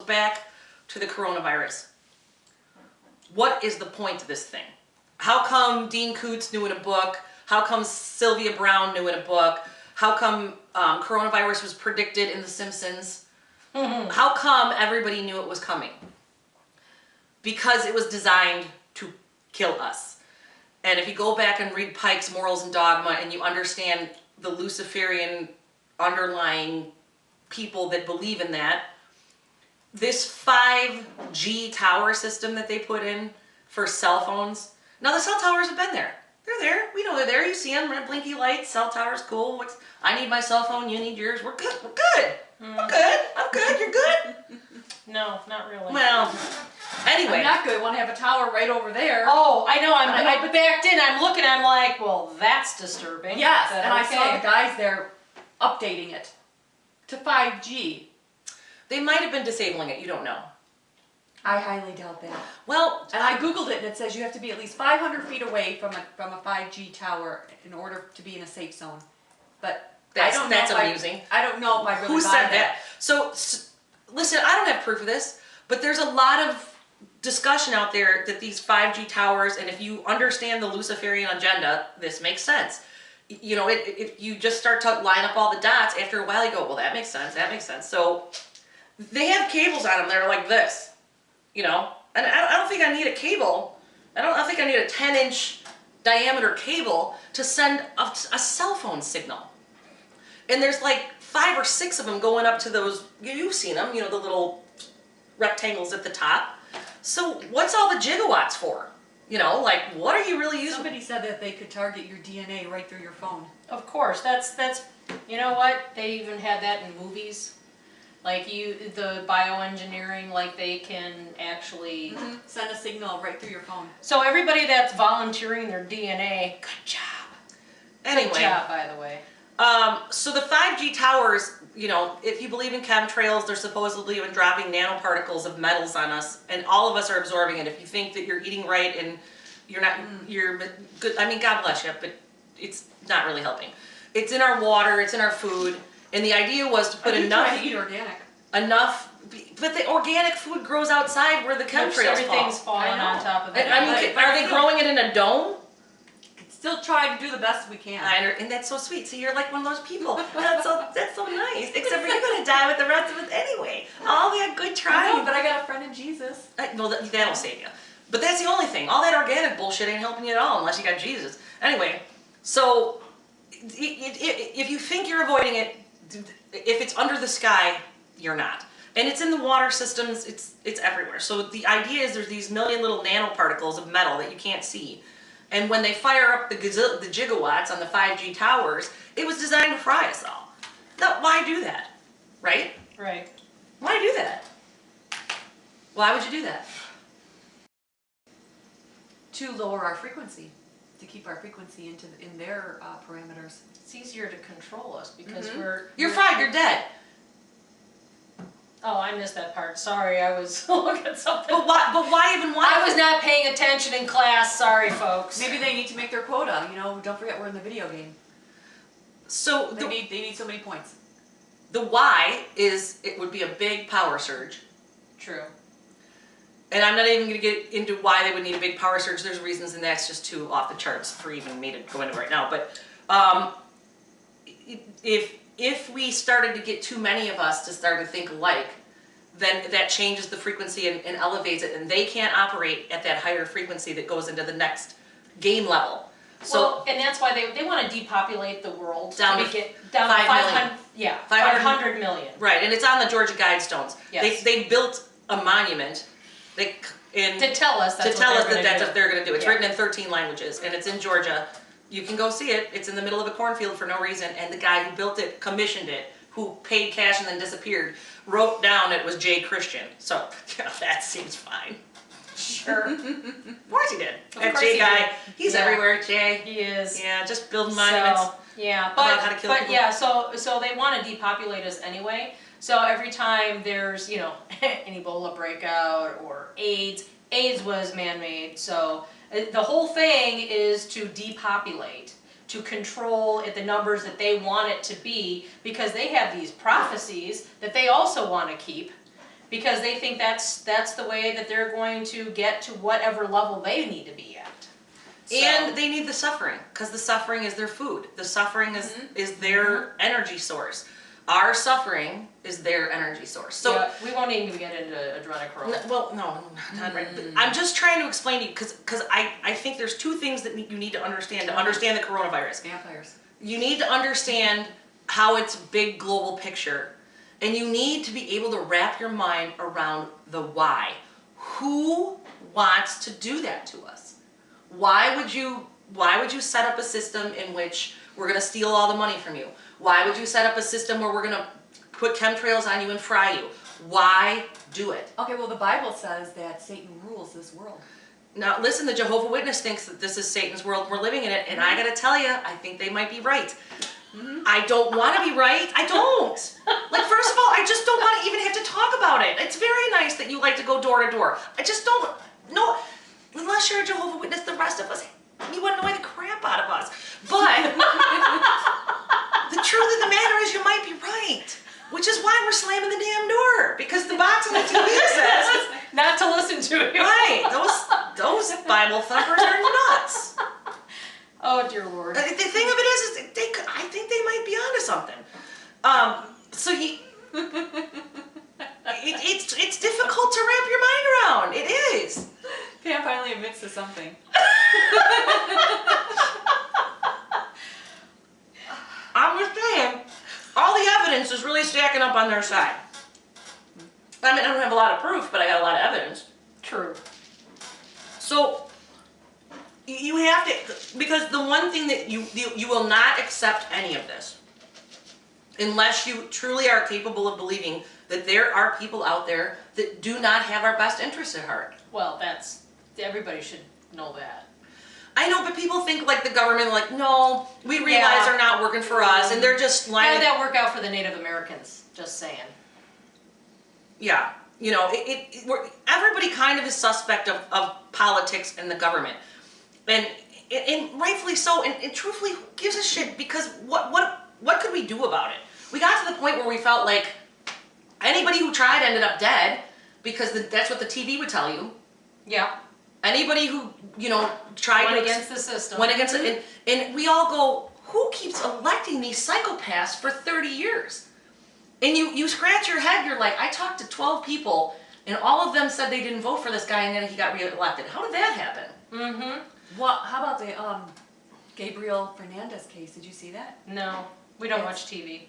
look back to the coronavirus. What is the point of this thing? How come Dean Koontz knew in a book? How come Sylvia Browne knew in a book? How come coronavirus was predicted in The Simpsons? How come everybody knew it was coming? Because it was designed to kill us. And if you go back and read Pike's Morals and Dogma and you understand the Luciferian underlying people that believe in that, this 5G tower system that they put in for cell phones, now the cell towers have been there. They're there. We know they're there. You see them, red blinky lights, cell towers, cool. I need my cell phone, you need yours. We're good. We're good. I'm good. I'm good. You're good? No, not really. Well, anyway. I'm not good. I want to have a tower right over there. Oh, I know. I backed in. I'm looking. I'm like, well, that's disturbing. Yes, But and I okay. saw the guys there updating it to 5G. They might have been disabling it. You don't know. I highly doubt that. Well, And I googled it, and it says you have to be at least 500 feet away from a 5G tower in order to be in a safe zone. But that's if amusing. I don't know if I really Who buy said that? So, listen, I don't have proof of this, but there's a lot of discussion out there that these 5G towers, and if you understand the Luciferian agenda, this makes sense. You know, if you just start to line up all the dots, after a while you go, well, that makes sense, that makes sense. So, they have cables on them that are like this, you know, and I don't think I need a cable. I don't think I need a 10-inch diameter cable to send a cell phone signal. And there's like 5 or 6 of them going up to those, you've seen them, you know, the little rectangles at the top. So what's all the gigawatts for? You know, like, what are you really using? Somebody said that they could target your DNA right through your phone. Of course, that's. You know what? They even had that in movies. Like the bioengineering, like they can actually Send a signal right through your phone. So everybody that's volunteering their DNA, good job. Anyway. Good job, by the way. So the 5G towers, you know, if you believe in chemtrails, they're supposedly even dropping nanoparticles of metals on us, and all of us are absorbing it. If you think that you're eating right and you're not, you're good, I mean, God bless you, but it's not really helping. It's in our water, it's in our food, and the idea was to put enough. Try to eat organic. But the organic food grows outside where the chemtrails Everything's fall. falling on top of it. I mean, are they growing it in a dome? Still try to do the best we can. And that's so sweet. So you're like one of those people. That's so nice. Except for you're gonna die with the rest of us anyway. Oh, we had good I trying. know, but I got a friend in Jesus. Well, that'll save you. But that's the only thing. All that organic bullshit ain't helping you at all unless you got Jesus. Anyway, so if you think you're avoiding it, if it's under the sky, you're not. And it's in the water systems. It's everywhere. So the idea is there's these million little nanoparticles of metal that you can't see. And when they fire up the gigawatts on the 5G towers, it was designed to fry us all. Now, why do that? Right? Right. Why do that? Why would you do that? To lower our frequency, to keep our frequency in their parameters. It's easier to control us because You're fried, you're dead. Oh, I missed that part. Sorry, I was looking at something. But why even want I was not paying attention in class. Sorry, folks. Maybe they need to make their quota. You know, don't forget we're in the video game. So They need so many points. the why is it would be a big power surge. True. And I'm not even going to get into why they would need a big power surge. There's reasons, and that's just too off the charts for even me to go into right now. But if we started to get too many of us to start to think alike, then that changes the frequency and elevates it, and they can't operate at that higher frequency that goes into the next game level. So, Well, and that's why they want to depopulate the world Down to make it down to 5 million. 500. Yeah, 500 500 million. right, and it's on the Georgia Guidestones. Yes. They built a monument. To tell us that's what they're going to do. It's Yeah. written in 13 languages, and it's in Georgia. You can go see it. It's in the middle of a cornfield for no reason, and the guy who built it, commissioned it, who paid cash and then disappeared, wrote down it was Jay Christian. So, that seems fine. Sure. Of course he did. Of That course Jay he guy, did. he's Yeah. everywhere, Jay. He is. Yeah, just building monuments. So, yeah, about how to kill people. yeah, so they want to depopulate us anyway. So every time there's, you know, an Ebola breakout or AIDS was man-made. So the whole thing is to depopulate, to control at the numbers that they want it to be, because they have these prophecies that they also want to keep. because they think that's the way that they're going to get to whatever level they need to be at. So- And they need the suffering, because the suffering is their food. The suffering is their energy source. Our suffering is their energy source. So, yeah, we won't even get into adrenochrome. well, no, not right. But I'm just trying to explain to you, because I think there's two things that you need to understand the coronavirus. Vampires. You need to understand how it's big global picture, and you need to be able to wrap your mind around the why. Who wants to do that to us? Why would you set up a system in which we're going to steal all the money from you? Why would you set up a system where we're going to put chemtrails on you and fry you? Why do it? Okay, well, the Bible says that Satan rules this world. Now, listen, the Jehovah's Witness thinks that this is Satan's world, we're living in it, and I gotta tell you, I think they might be right. I don't want to be right. I don't. Like, first of all, I just don't want to even have to talk about it. It's very nice that you like to go door to door. I just don't. No, unless you're a Jehovah's Witness, the rest of us, you annoy the crap out of us. But the truth of the matter is, you might be right. Which is why we're slamming the damn door, because the box on the TV says, Not to listen to you. right, those Bible thumpers are nuts. Oh dear Lord. The thing of it is I think they might be onto something. So it's difficult to wrap your mind around. It is. Pam finally admits to something. I'm just saying, all the evidence is really stacking up on their side. I mean, I don't have a lot of proof, but I got a lot of evidence. True. So you have to, because the one thing that you will not accept any of this unless you truly are capable of believing that there are people out there that do not have our best interests at heart. Well, everybody should know that. I know, but people think like the government, like, no, we realize Yeah. they're not working for us, and they're just How lining. did that work out for the Native Americans? Just saying. Yeah, you know, everybody kind of is suspect of politics and the government, and rightfully so. And truthfully, who gives a shit? Because what could we do about it? We got to the point where we felt like anybody who tried ended up dead, because that's what the TV would tell you. Yeah. Anybody who, tried Went to against the system. went against it, and we all go, who keeps electing these psychopaths for 30 years? And you scratch your head, you're like, I talked to 12 people, and all of them said they didn't vote for this guy, and then he got reelected. How did that happen? Mm-hmm. What? How about the Gabriel Fernandez case? Did you see that? No, we don't Yes. watch TV.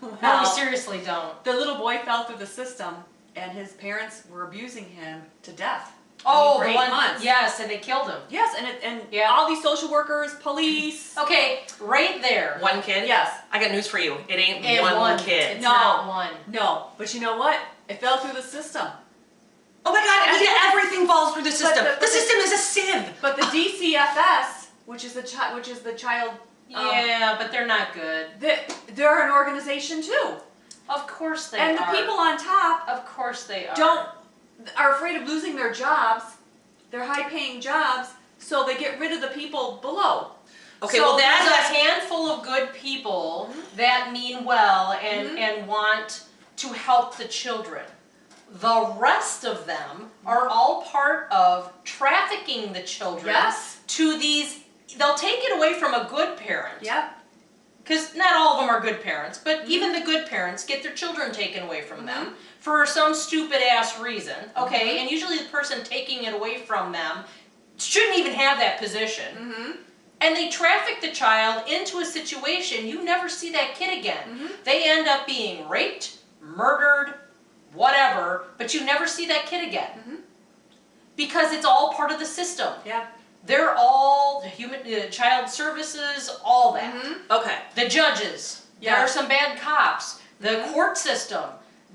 No, we Well, seriously don't. the little boy fell through the system, and his parents were abusing him to death. Oh, for the 8 one. months. Yes, and they killed him. Yes, and Yeah. all these social workers, police. Okay, right there. One kid? Yes. I got news for you. It ain't And one kid. It's No. not one. No, but you know what? It fell through the system. Oh my God, everything falls through the system. but The system is a sieve. But the DCFS, which is the child, Yeah, but they're not good. they're an organization too. Of course they And are. the people on top Of course they are. are afraid of losing their jobs, their high-paying jobs, so they get rid of the people below. Okay, so well there's a that's handful of good people that mean well and want to help the children. The rest of them are all part of trafficking the children Yes. to these. They'll take it away from a good parent. Yeah. Because not all of them are good parents, but even the good parents get their children taken away from them for some stupid ass reason, okay? And usually the person taking it away from them shouldn't even have that position. And they traffic the child into a situation, you never see that kid again. They end up being raped, murdered, whatever, but you never see that kid again. Because it's all part of the system. Yeah. They're all child services, all that. okay. The judges, there Yeah. are some bad cops. The court system,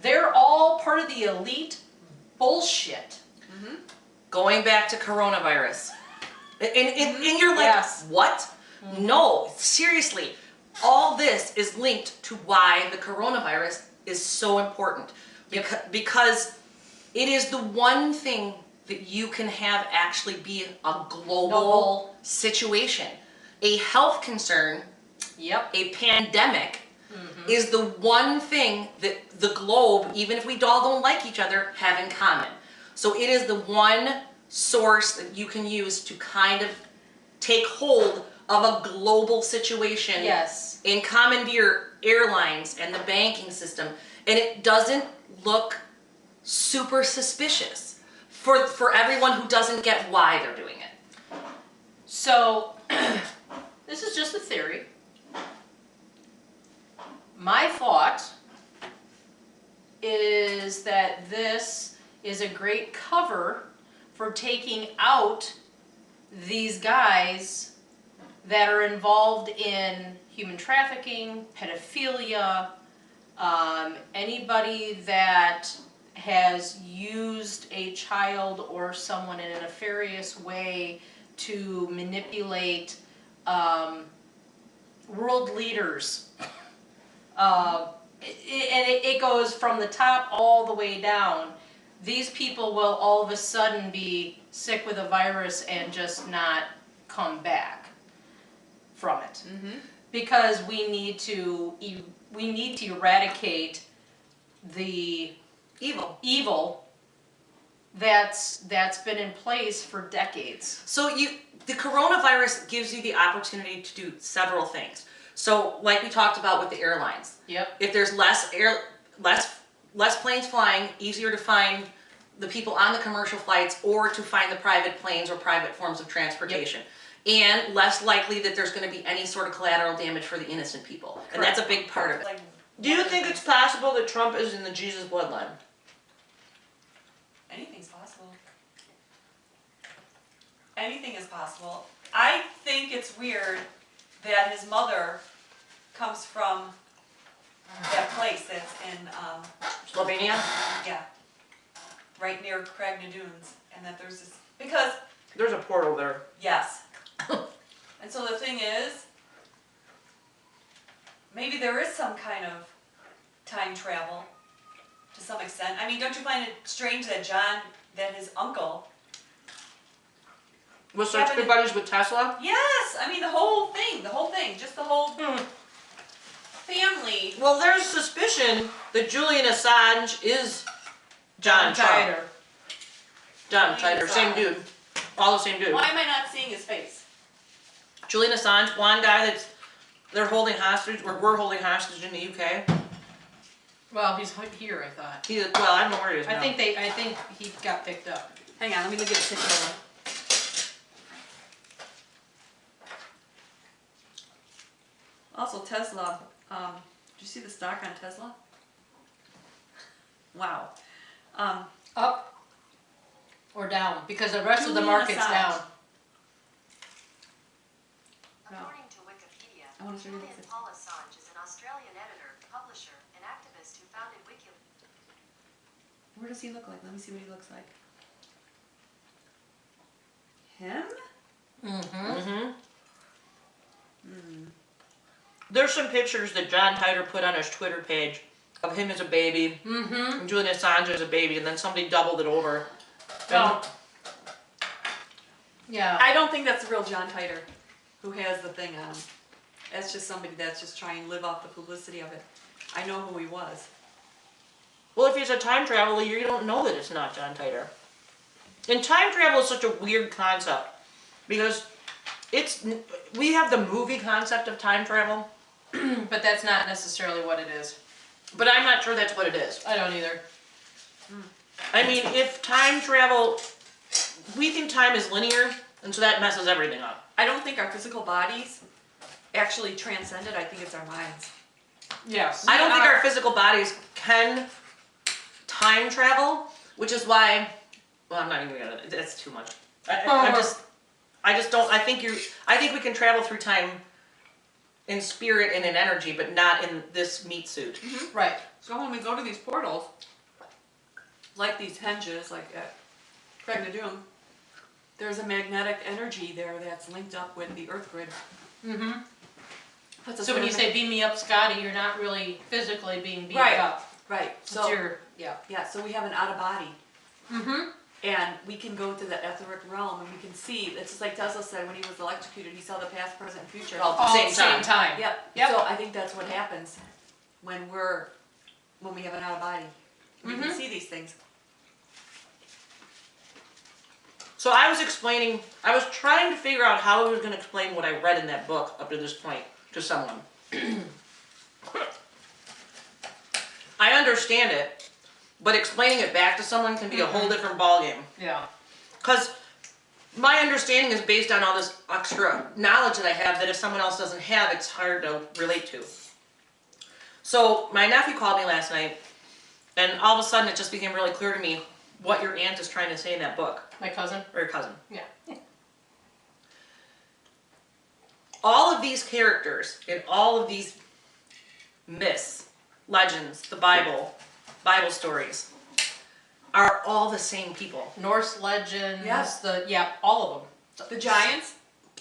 they're all part of the elite bullshit. Going back to coronavirus. And you're like, Yes. what? No, seriously. All this is linked to why the coronavirus is so important. Because it is the one thing that you can have actually be a global situation. A health concern, Yep. a pandemic, is the one thing that the globe, even if we all don't like each other, have in common. So it is the one source that you can use to kind of take hold of a global situation. Yes. And commandeer airlines and the banking system, and it doesn't look super suspicious for everyone who doesn't get why they're doing it. So, this is just a theory. My thought is that this is a great cover for taking out these guys that are involved in human trafficking, pedophilia, anybody that has used a child or someone in a nefarious way to manipulate world leaders. It goes from the top all the way down. These people will all of a sudden be sick with a virus and just not come back from it. Because we need to eradicate the evil that's been in place for decades. So the coronavirus gives you the opportunity to do several things. So like we talked about with the airlines. Yep. If there's less planes flying, easier to find the people on the commercial flights or to find the private planes or private forms of transportation. And less likely that there's going to be any sort of collateral damage for the innocent people. And that's a big part of it. Like, Do you think it's possible that Trump is in the Jesus bloodline? anything's possible. Anything is possible. I think it's weird that his mother comes from that place that's in, Slovenia? yeah, right near Craignadunes, and that there's this, because, There's a portal there. yes. And so the thing is, maybe there is some kind of time travel to some extent. I mean, don't you find it strange that his uncle, Was such good buddies with Tesla? yes, I mean, the whole thing, just the whole family. Well, there's suspicion that Julian Assange is John Trump. Tighter. John Julian Titor, same Assange. dude. All the same dude. Why am I not seeing his face? Julian Assange, blonde guy they're holding hostage, or we're holding hostage in the UK. Well, he's here, I thought. I don't know where he is now. I think he got picked up. Hang on, let me look at the picture. Also, Tesla. Did you see the stock on Tesla? Wow. Up or down? Because the rest of the Julian market's Assange. down. No. According to Wikipedia, I wanna show you Julian this. Paul Assange is an Australian editor, publisher, and activist who founded WikiLeaks. Where does he look like? Let me see what he looks like. Him? Mm-hmm. There's some pictures that John Titor put on his Twitter page of him as a baby, Mm-hmm. and Julian Assange as a baby, and then somebody doubled it over. Well, yeah. I don't think that's the real John Titor who has the thing on him. That's just somebody that's just trying to live off the publicity of it. I know who he was. Well, if he's a time traveler, you don't know that it's not John Titor. And time travel is such a weird concept because we have the movie concept of time travel, But that's not necessarily what it is. but I'm not sure that's what it is. I don't either. I mean, if time travel, we think time is linear, and so that messes everything up. I don't think our physical bodies actually transcend it. I think it's our minds. Yes. I don't think our physical bodies can time travel, which is why. Well, I'm not even gonna. That's too much. I just don't. I think we can travel through time in spirit and in energy, but not in this meat suit. Right. So when we go to these portals, like these henges, like at Craignadoon, there's a magnetic energy there that's linked up with the Earth grid. Mm-hmm. Puts us So when in you a- say beam me up, Scotty, you're not really physically being beamed Right. up. right, It's so your, yeah. yeah, so we have an out of body, Mm-hmm. and we can go to the etheric realm, and we can see. It's just like Tesla said when he was electrocuted, he saw the past, present, and future. All at the same time. Yep. Yep. So I think that's what happens. when we have an out of body. We can see these things. So I was trying to figure out how I was going to explain what I read in that book up to this point to someone. I understand it, but explaining it back to someone can be a whole different ballgame. Yeah. Because my understanding is based on all this extra knowledge that I have that if someone else doesn't have, it's hard to relate to. So my nephew called me last night, and all of a sudden it just became really clear to me what your aunt is trying to say in that book, My cousin? or your cousin. Yeah. All of these characters in all of these myths, legends, the Bible stories, are all the same people. Norse legends, Yes. all of them. The giants,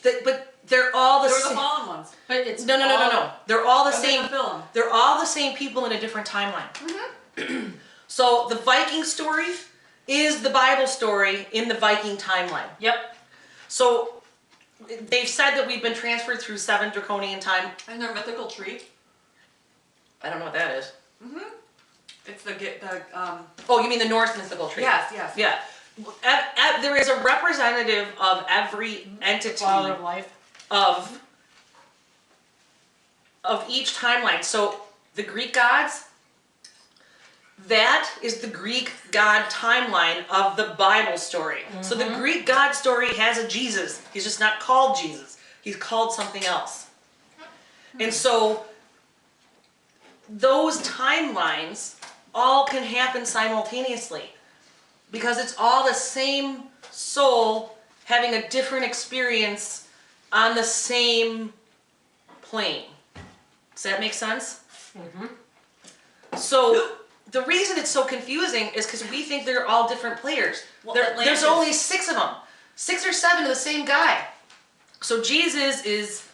But they're all the they were the same. fallen ones. But it's No. They're all the Of the same. film. They're all the same people in a different timeline. So the Viking story is the Bible story in the Viking timeline. Yep. So they've said that we've been transferred through 7 draconian time. And their mythical tree. I don't know what that is. It's the Oh, you mean the Norse mythical tree? yes. Yeah. There is a representative of every entity Flower of life. of each timeline. So the Greek gods, that is the Greek god timeline of the Bible story. So the Greek god story has a Jesus. He's just not called Jesus. He's called something else. And so those timelines all can happen simultaneously because it's all the same soul having a different experience on the same plane. Does that make sense? So the reason it's so confusing is because we think they're all different players. Well, There's Atlantis- only 6 of them. 6 or 7 of the same guy. So Jesus is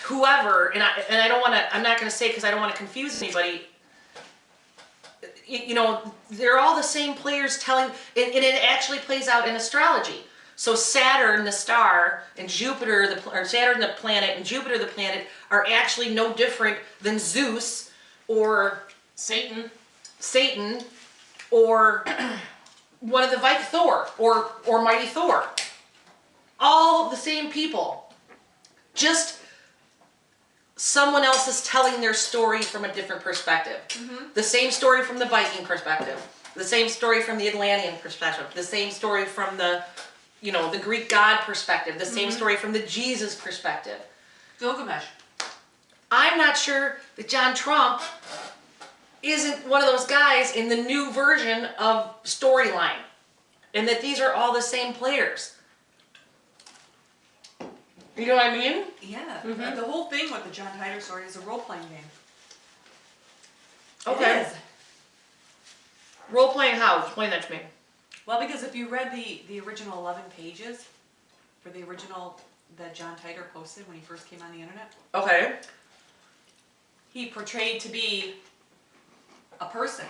whoever, and I don't want to, I'm not going to say because I don't want to confuse anybody. You know, they're all the same players telling, and it actually plays out in astrology. So Saturn, the star, and Jupiter, or Saturn, the planet, and Jupiter, the planet, are actually no different than Zeus, or Satan. Satan, or one of the Thor, or Mighty Thor. All the same people. Just someone else is telling their story from a different perspective. The same story from the Viking perspective. The same story from the Atlantean perspective. The same story from the Greek god perspective. The same story from the Jesus perspective. Gilgamesh. I'm not sure that John Trump isn't one of those guys in the new version of storyline, and that these are all the same players. You know what I mean? Yeah. The whole thing with the John Titor story is a role-playing game. Okay. It is. Role playing how? Explain that to me. Well, because if you read the original 11 pages for the original that John Titor posted when he first came on the internet, Okay. he portrayed to be a person,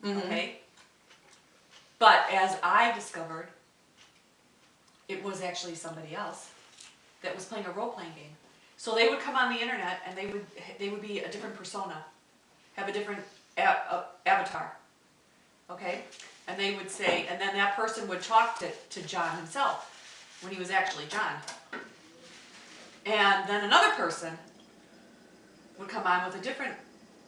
okay? But as I discovered, it was actually somebody else that was playing a role-playing game. So they would come on the internet and they would be a different persona, have a different avatar, okay? And they would say, and then that person would talk to John himself when he was actually John. And then another person would come on with a different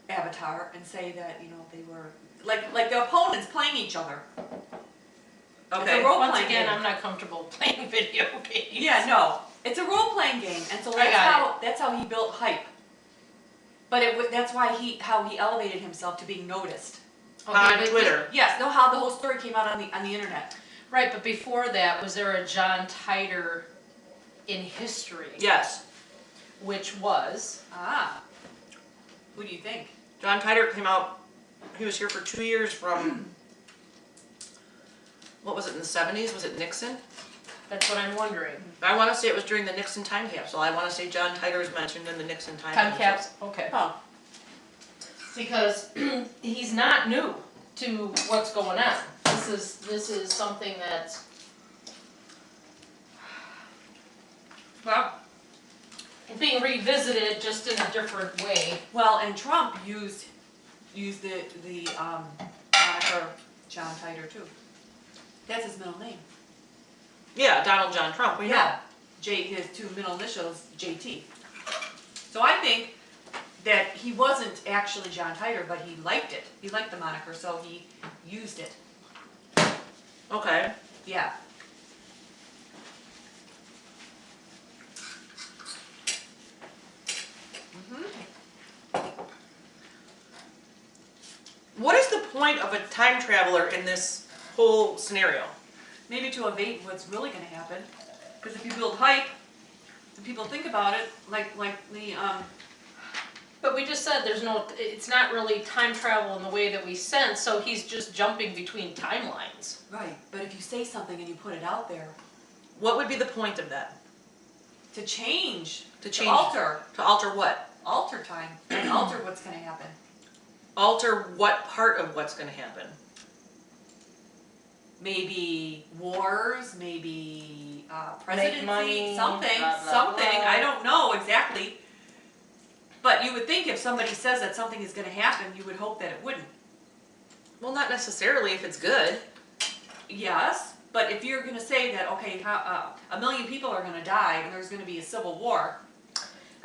avatar and say that, they were like the opponents playing each other. It's Okay. a role Once playing again, game. I'm not comfortable playing video games. Yeah, no. It's a role playing game, and so that's how he built hype. But that's why how he elevated himself to being noticed. On but- Twitter. Yes, know how the whole story came out on the internet. Right, but before that, was there a John Titor in history? Yes. Which was? Ah. Who do you think? John Titor came out, he was here for 2 years from, what was it, in the 70s? Was it Nixon? That's what I'm wondering. I want to say it was during the Nixon time capsule. I want to say John Titor is mentioned in the Nixon time Time capsule. caps. Okay. Oh. Because he's not new to what's going on. This is something that's Well, being revisited just in a different way. Well, and Trump used the moniker John Titor too. That's his middle name. Yeah, Donald John Trump, we know. Yeah, his two middle initials, JT. So I think that he wasn't actually John Titor, but he liked it. He liked the moniker, so he used it. Okay. Yeah. What is the point of a time traveler in this whole scenario? Maybe to evade what's really going to happen. Because if you build hype, and people think about it, like the But we just said it's not really time travel in the way that we sense, so he's just jumping between timelines. right. But if you say something and you put it out there What would be the point of that? to change, To change- alter To alter what? time, and alter what's going to happen. Alter what part of what's going to happen? Maybe wars, maybe presidency, money, something, blah, blah, something. blah. I don't know exactly. But you would think if somebody says that something is going to happen, you would hope that it wouldn't. Well, not necessarily if it's good. Yes, but if you're going to say that, okay, 1 million people are going to die and there's going to be a civil war.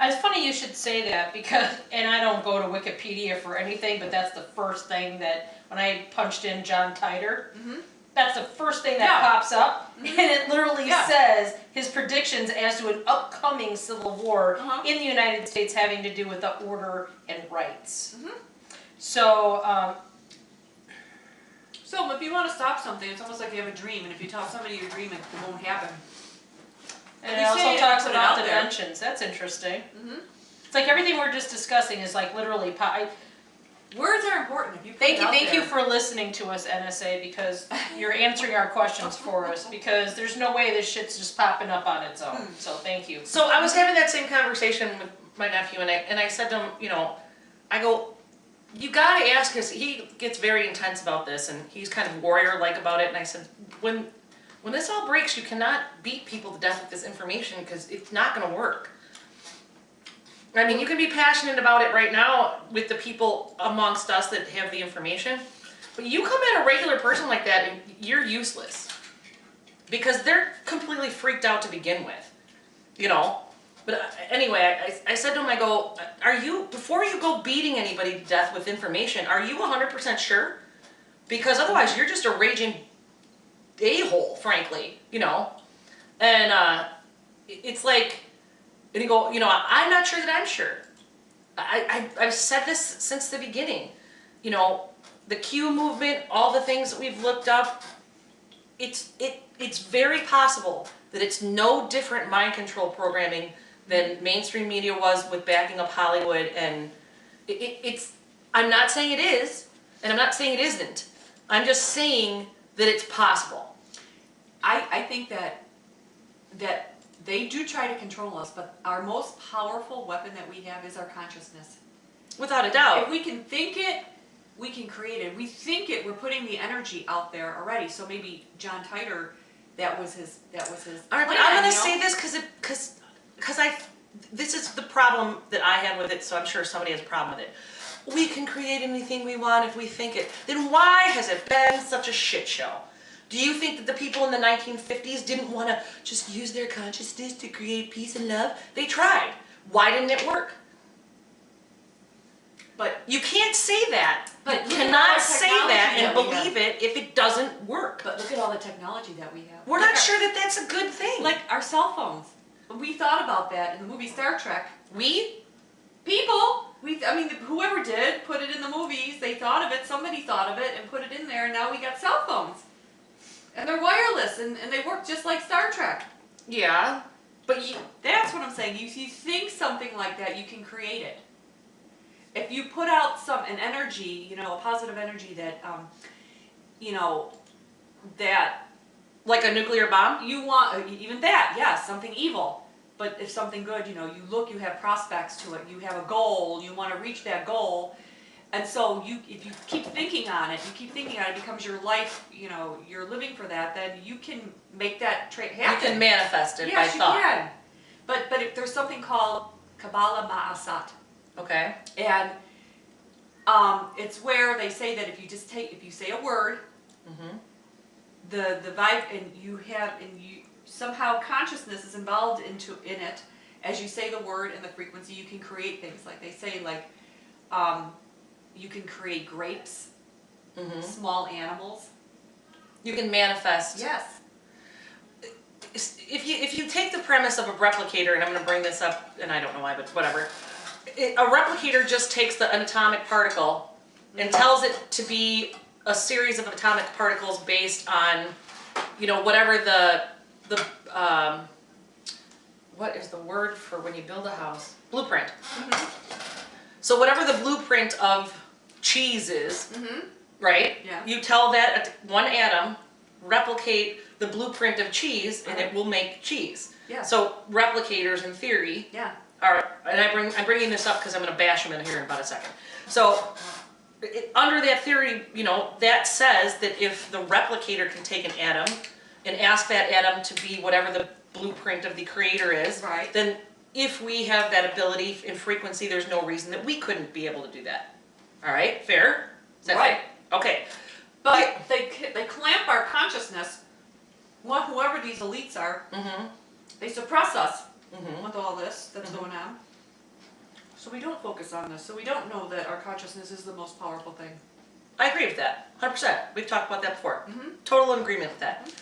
It's funny you should say that because, and I don't go to Wikipedia for anything, but that's the first thing that, when I punched in John Titor, that's the first thing that Yeah. pops up. And it literally Yeah. says his predictions as to an upcoming civil war Uh-huh. in the United States having to do with the order and rights. So, So if you want to stop something, it's almost like you have a dream, and if you tell somebody your dream, it won't happen. and You it say also it, talks put it about out there. dimensions. That's interesting. It's like everything we're just discussing is like literally. Words are important. If you put Thank it you, out thank you there. for listening to us, NSA, because you're answering our questions for us. Because there's no way this shit's just popping up on its own. So thank you. So I was having that same conversation with my nephew, and I said to him, I go, you gotta ask, because he gets very intense about this, and he's kind of warrior-like about it, and I said, when this all breaks, you cannot beat people to death with this information, because it's not gonna work. I mean, you can be passionate about it right now with the people amongst us that have the information, but you come at a regular person like that and you're useless. Because they're completely freaked out to begin with, But anyway, I said to him, I go, before you go beating anybody to death with information, are you 100% sure? Because otherwise you're just a raging a-hole, frankly, And it's like, and you go, I'm not sure that I'm sure. I've said this since the beginning. The Q movement, all the things that we've looked up, it's very possible that it's no different mind control programming than mainstream media was with backing up Hollywood, and I'm not saying it is, and I'm not saying it isn't. I'm just saying that it's possible. I think that they do try to control us, but our most powerful weapon that we have is our consciousness. Without a doubt. If we can think it, we can create it. We think it, we're putting the energy out there already. So maybe John Titor, that was his All right, but plan, I'm gonna say this because this is the problem that I had with it, so I'm sure somebody has a problem with it. We can create anything we want if we think it. Then why has it been such a shit show? Do you think that the people in the 1950s didn't want to just use their consciousness to create peace and love? They tried. Why didn't it work? But You can't say that. But You look at all cannot the say that technology and that we have. believe it if it doesn't work. look at all the technology that we have. We're Like not our- sure that that's a good thing. Like our cell phones. We thought about that in the movie Star Trek. Whoever did put it in the movies, they thought of it, somebody thought of it and put it in there, and now we got cell phones. And they're wireless, and they work just like Star Trek. Yeah, but That's what I'm saying. You think something like that, you can create it. If you put out an energy, a positive energy that, that like a nuclear bomb? you want, even that, yes, something evil. But if something good, you have prospects to it. You have a goal. You want to reach that goal. And so if you keep thinking on it, it becomes your life, you're living for that, then you can make that trait happen. You can manifest it Yes, by thought. you can. But there's something called Kabbalah Ma'asat. Okay. And it's where they say that if you say a word, the vibe, and you somehow consciousness is involved in it as you say the word and the frequency. You can create things, like they say, like you can create grapes, small animals. You can manifest. Yes. If you take the premise of a replicator, and I'm going to bring this up, and I don't know why, but whatever. A replicator just takes an atomic particle and tells it to be a series of atomic particles based on, whatever the what is the word for when you build a house? Blueprint. So whatever the blueprint of cheese is, right? Yeah. You tell that one atom replicate the blueprint of cheese, and it will make cheese. Yeah. So replicators, in theory, Yeah. and I'm bringing this up because I'm going to bash them in here in about a second. So under that theory, that says that if the replicator can take an atom and ask that atom to be whatever the blueprint of the creator is, Right. then if we have that ability in frequency, there's no reason that we couldn't be able to do that. All right, fair? Is that Right. fair? Okay. But they clamp our consciousness. Whoever these elites are, they suppress us with all this that's going on. So we don't focus on this. So we don't know that our consciousness is the most powerful thing. I agree with that, 100%. We've talked about that before. Total agreement with that.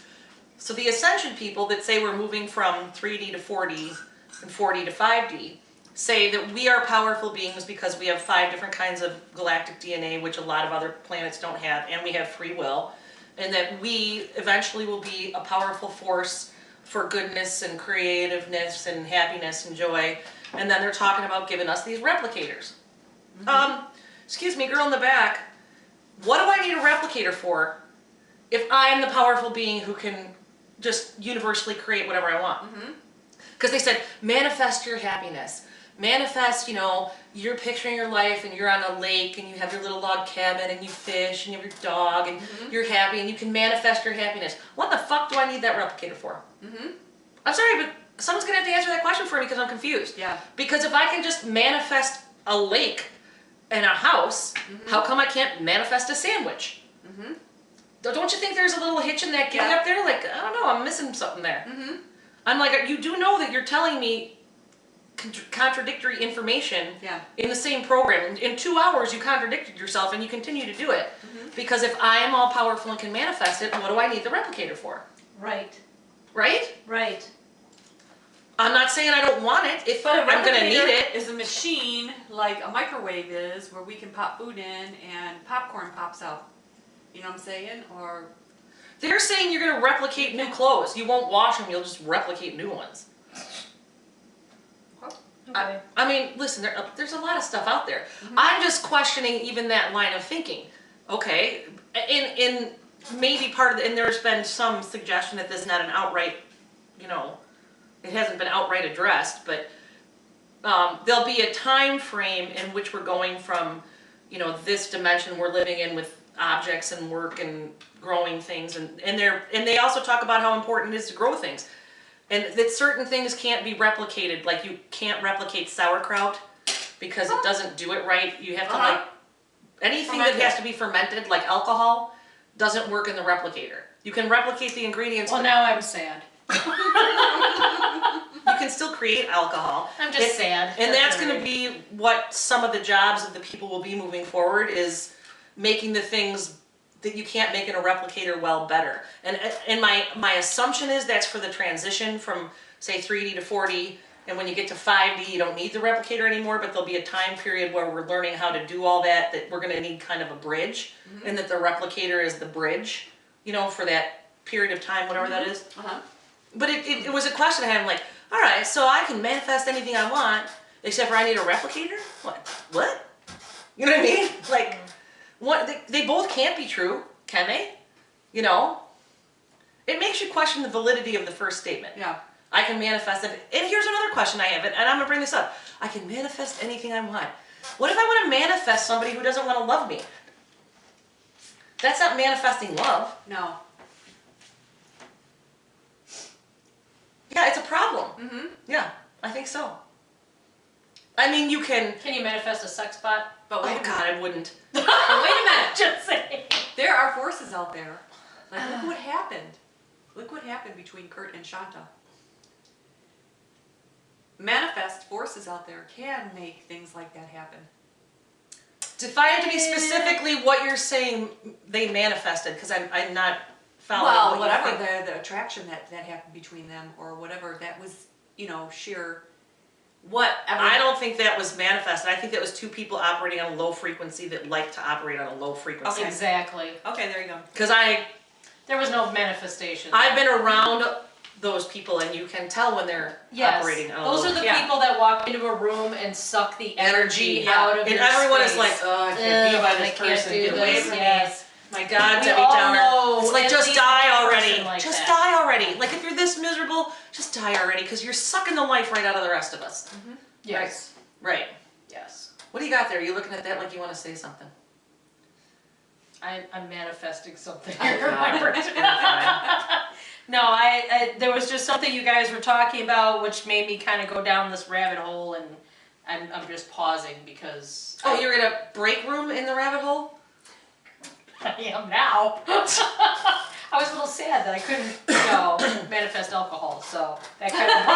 So the ascension people that say we're moving from 3D to 4D and 4D to 5D say that we are powerful beings because we have 5 different kinds of galactic DNA, which a lot of other planets don't have, and we have free will, and that we eventually will be a powerful force for goodness and creativeness and happiness and joy. And then they're talking about giving us these replicators. Excuse me, girl in the back. What do I need a replicator for if I'm the powerful being who can just universally create whatever I want? Because they said, manifest your happiness. Manifest, you're picturing your life and you're on a lake and you have your little log cabin and you fish and you have your dog and you're happy and you can manifest your happiness. What the fuck do I need that replicator for? I'm sorry, but someone's going to have to answer that question for me because I'm confused. Yeah. Because if I can just manifest a lake and a house, how come I can't manifest a sandwich? Don't you think there's a little hitch in that getting up there? Like, I don't know, I'm missing something there. I'm like, you do know that you're telling me contradictory information in the same program. In 2 hours, you contradicted yourself and you continue to do it. Because if I am all powerful and can manifest it, what do I need the replicator for? Right. Right? Right. I'm not saying I don't want it. If But a I'm going to need replicator it. is a machine like a microwave is, where we can pop food in and popcorn pops out. You know what I'm saying? Or They're saying you're going to replicate new clothes. You won't wash them, you'll just replicate new ones. Okay. I mean, listen, there's a lot of stuff out there. I'm just questioning even that line of thinking. Okay, in maybe part of and there's been some suggestion that this is not an outright, it hasn't been outright addressed, but there'll be a time frame in which we're going from, this dimension we're living in with objects and work and growing things, and they also talk about how important it is to grow things. And that certain things can't be replicated, like you can't replicate sauerkraut because it doesn't do it right. You have to anything that has to be fermented, like alcohol, doesn't work in the replicator. You can replicate the ingredients, Well, but now I'm sad. you can still create alcohol. I'm just sad. And that's all going to right. be what some of the jobs of the people will be moving forward, is making the things that you can't make in a replicator well better. And my assumption is that's for the transition from, say, 3D to 4D, and when you get to 5D you don't need the replicator anymore, but there'll be a time period where we're learning how to do all that we're going to need kind of a bridge, and that the replicator is the bridge, for that period of time, whatever that is. But it was a question I had. I'm like, all right, so I can manifest anything I want, except for I need a replicator? What? You know what I mean? Like, they both can't be true, can they? It makes you question the validity of the first statement. yeah. I can manifest it. And here's another question I have, and I'm gonna bring this up. I can manifest anything I want. What if I want to manifest somebody who doesn't want to love me? That's not manifesting love. No. Yeah, it's a problem. Yeah, I think so. I mean, you can. Can you manifest a sex bot? But wait Oh a God, minute. I wouldn't. But wait a minute. Just saying. There are forces out there. Like, look what happened. Look what happened between Kurt and Shanta. Manifest forces out there can make things like that happen. Define to me specifically what you're saying they manifested, because I'm not following. Well, what you whatever think. the attraction that happened between them, or whatever that was, sheer. Whatever. I don't think that was manifested. I think that was two people operating on a low frequency that like to operate on a low frequency. Okay. Exactly. Okay, there you go. Because There was no manifestation. I've been around those people, and you can tell when they're Yes. operating on a Those low are the Yeah. people that walk into a room and suck the energy energy. out of And your everyone is space. like, oh, I can't be by I this can't person. do Get away this. from me. Yes. My God, We Debbie all Downer. know It's like, at just least die one already. person like Just that. die already. Like, if you're this miserable, just die already, because you're sucking the life right out of the rest of us. Yes. Right. Yes. What do you got there? You looking at that like you want to say something? I'm manifesting something Oh, here. God. You're fine. No, I there was just something you guys were talking about which made me kind of go down this rabbit hole, and I'm just pausing because Oh, you're in a break room in the rabbit hole? I am now. I was a little sad that I couldn't, manifest alcohol, so that kind of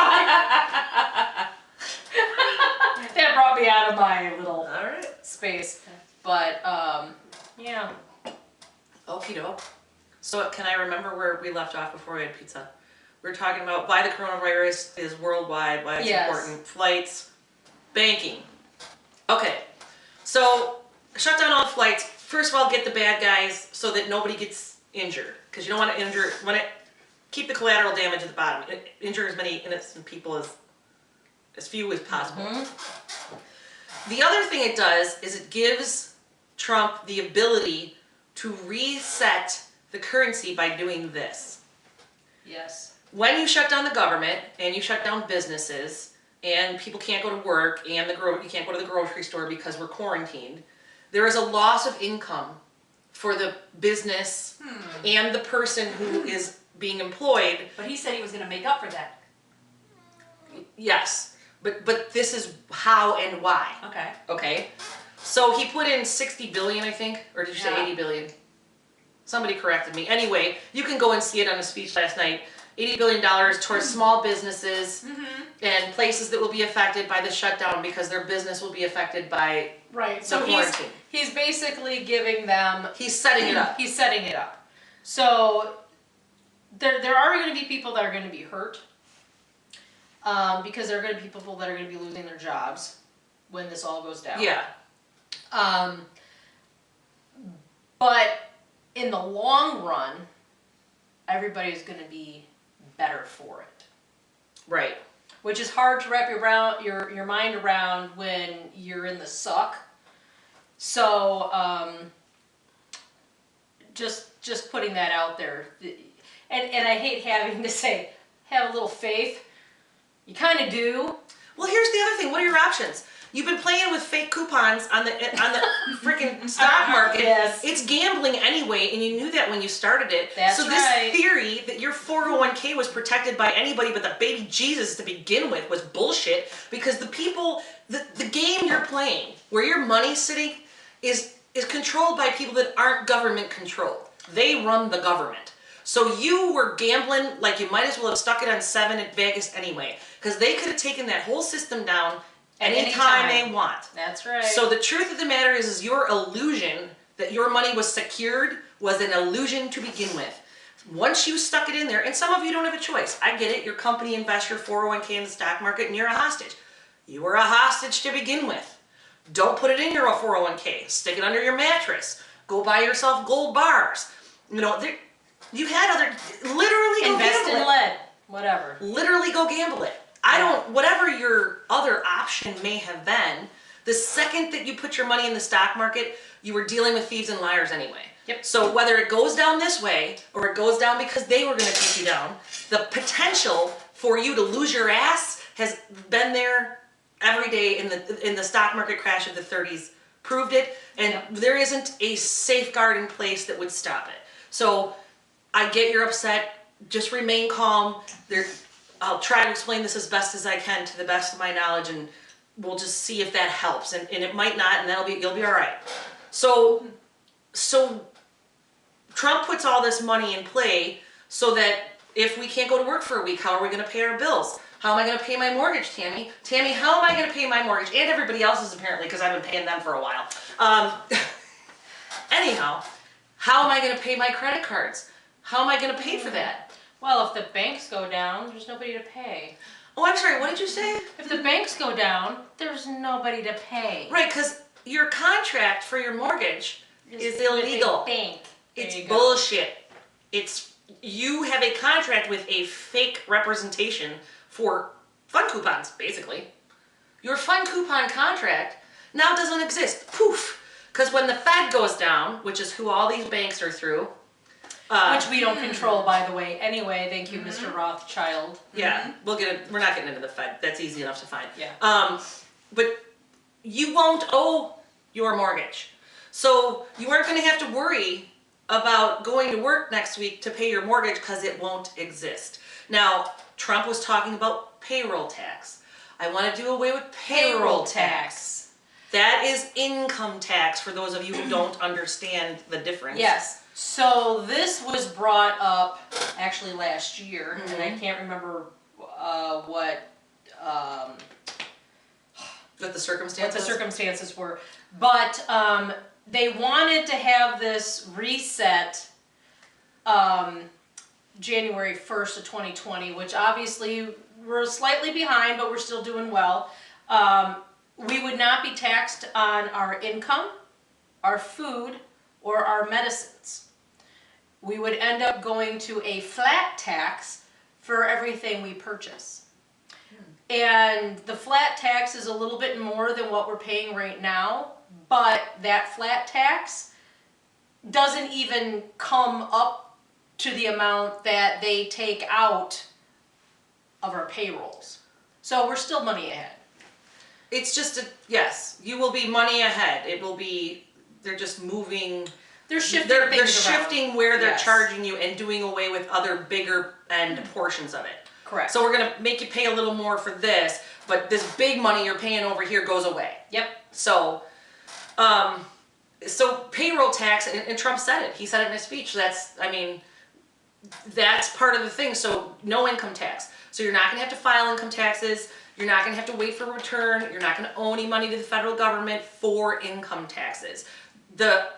that brought me out of my little All right. space. But yeah. Okie doke. So can I remember where we left off before we had pizza? We were talking about why the coronavirus is worldwide, why it's Yes. important, flights, banking. Okay, so shut down all flights. First of all, get the bad guys so that nobody gets injured, because you don't want to keep the collateral damage at the bottom. Injure as many innocent people as few as possible. The other thing it does is it gives Trump the ability to reset the currency by doing this. Yes. When you shut down the government and you shut down businesses and people can't go to work and you can't go to the grocery store because we're quarantined, there is a loss of income for the business and the person who is being employed. But he said he was going to make up for that. Yes, but this is how and why. Okay. Okay, so he put in 60 billion, I think, or did you say Yeah. 80 billion? Somebody corrected me. Anyway, you can go and see it on a speech last night. $80 billion towards small businesses and places that will be affected by the shutdown because their business will be affected by Right. the So quarantine. he's basically giving them. He's setting it up. He's setting it up. So there are going to be people that are going to be hurt. Because there are going to be people that are going to be losing their jobs when this all goes down. Yeah. But in the long run, everybody's going to be better for it. Right. Which is hard to wrap your mind around when you're in the suck. So just putting that out there, and I hate having to say have a little faith. You kind of do. Well, here's the other thing. What are your options? You've been playing with fake coupons on the freaking stock market. Yes. It's gambling anyway, and you knew that when you started it. That's so this right. theory that your 401k was protected by anybody but the baby Jesus to begin with was bullshit, because the people, the game you're playing, where your money's sitting, is controlled by people that aren't government controlled. They run the government. So you were gambling like you might as well have stuck it on 7 at Vegas anyway, because they could have taken that whole system down At any anytime time. they want. That's right. So the truth of the matter is your illusion that your money was secured was an illusion to begin with. Once you stuck it in there, and some of you don't have a choice. I get it. Your company invests your 401k in the stock market and you're a hostage. You were a hostage to begin with. Don't put it in your 401k. Stick it under your mattress. Go buy yourself gold bars. You had other, literally go invest gamble in it. lead, whatever. Literally go gamble it. Whatever your other option may have been, the second that you put your money in the stock market, you were dealing with thieves and liars anyway. Yep. So whether it goes down this way or it goes down because they were going to take you down, the potential for you to lose your ass has been there every day. In the stock market crash of the 30s proved it, and there isn't a safeguard in place that would stop it. So I get you're upset. Just remain calm. I'll try to explain this as best as I can to the best of my knowledge, and we'll just see if that helps. And it might not, and you'll be all right. So Trump puts all this money in play so that if we can't go to work for a week, how are we going to pay our bills? How am I going to pay my mortgage, Tammy? Tammy, how am I going to pay my mortgage? And everybody else's, apparently, because I've been paying them for a while. Anyhow, how am I going to pay my credit cards? How am I going to pay for that? Well, if the banks go down, there's nobody to pay. Oh, I'm sorry, what did you say? If the banks go down, there's nobody to pay. Right, because your contract for your mortgage is With a illegal. bank. There It's you go. bullshit. You have a contract with a fake representation for fun coupons, basically. Your fun coupon contract now doesn't exist. Poof. Because when the Fed goes down, which is who all these banks are through, Which we don't control, by the way. Anyway, thank you, Mr. Rothschild. yeah, we're not getting into the Fed. That's easy enough to find. Yeah. But you won't owe your mortgage. So you aren't going to have to worry about going to work next week to pay your mortgage because it won't exist. Now, Trump was talking about payroll tax. I want to do away with payroll tax. That is income tax for those of you who don't understand the difference. Yes. So this was brought up actually last year, and I can't remember what With the circumstances. what the circumstances were, but they wanted to have this reset January 1st of 2020, which obviously we're slightly behind, but we're still doing well. We would not be taxed on our income, our food, or our medicines. We would end up going to a flat tax for everything we purchase. And the flat tax is a little bit more than what we're paying right now, but that flat tax doesn't even come up to the amount that they take out of our payrolls. So we're still money ahead. It's just yes, you will be money ahead. It will be, they're just moving. They're shifting They're things around. shifting where they're Yes. charging you and doing away with other bigger end portions of it. Correct. So we're gonna make you pay a little more for this, but this big money you're paying over here goes away. Yep. So, so payroll tax, and Trump said it. He said it in his speech. That's part of the thing. So no income tax. So you're not gonna have to file income taxes. You're not gonna have to wait for a return. You're not gonna owe any money to the federal government for income taxes. The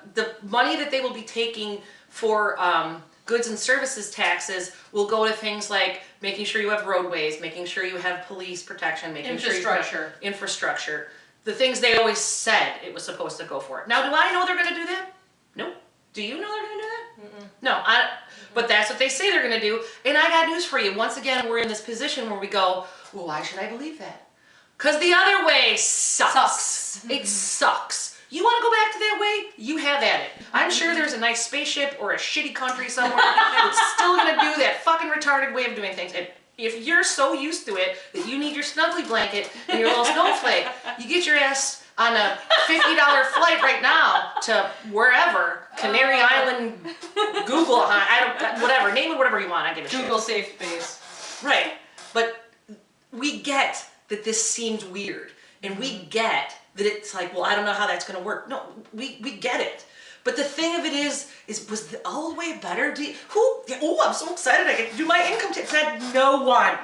money that they will be taking for goods and services taxes will go to things like making sure you have roadways, making sure you have police protection, making sure you have infrastructure. The things they always said it was supposed to go for. Now, do I know they're going to do that? Nope. Do you know they're going to do that? No, but that's what they say they're going to do. And I got news for you. Once again, we're in this position where we go, well, why should I believe that? Because the other way sucks. It sucks. You want to go back to that way? You have at it. I'm sure there's a nice spaceship or a shitty country somewhere that's still going to do that fucking retarded way of doing things. And if you're so used to it that you need your snuggly blanket and your little snowflake, you get your ass on a $50 flight right now to wherever, Canary Island, Google, whatever, name it whatever you want. I give a shit. Google safe space. Right. But we get that this seems weird. And we get that it's like, well, I don't know how that's going to work. No, we get it. But the thing of it is was the old way better? I'm so excited I get to do my income tax. No one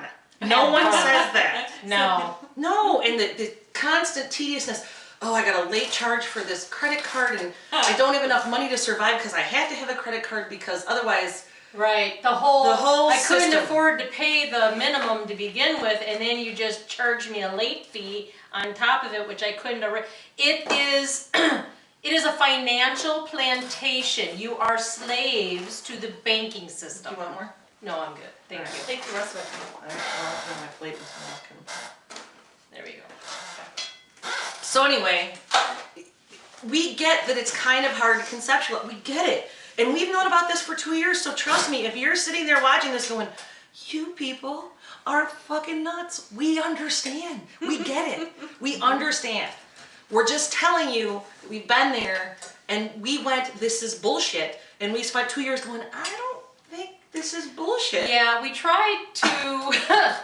says that. No. No, and the constant tediousness. Oh, I got a late charge for this credit card, and I don't have enough money to survive because I have to have a credit card because otherwise... Right, the whole I couldn't system. afford to pay the minimum to begin with, and then you just charge me a late fee on top of it, which I couldn't. It is, it is a financial plantation. You are slaves to the banking system. Do you want more? No, I'm good. Thank you. Take the rest of it. I'll put my plate and There we go. So anyway, we get that it's kind of hard to conceptualize. We get it. And we've known about this for 2 years, so trust me, if you're sitting there watching this going, you people are fucking nuts. We understand. We get it. We understand. We're just telling you, we've been there, and we went, this is bullshit, and we spent 2 years going, I don't think this is bullshit. Yeah, we tried to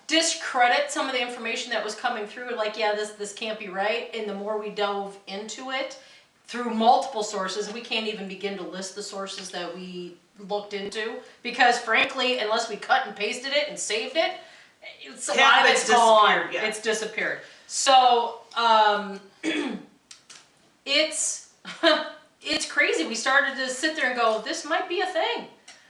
discredit some of the information that was coming through. Like, yeah, this can't be right. And the more we dove into it through multiple sources, and we can't even begin to list the sources that we looked into, because frankly, unless we cut and pasted it and saved it, it's a lot of it's gone. disappeared, yeah. It's disappeared. So it's it's crazy. We started to sit there and go, this might be a thing.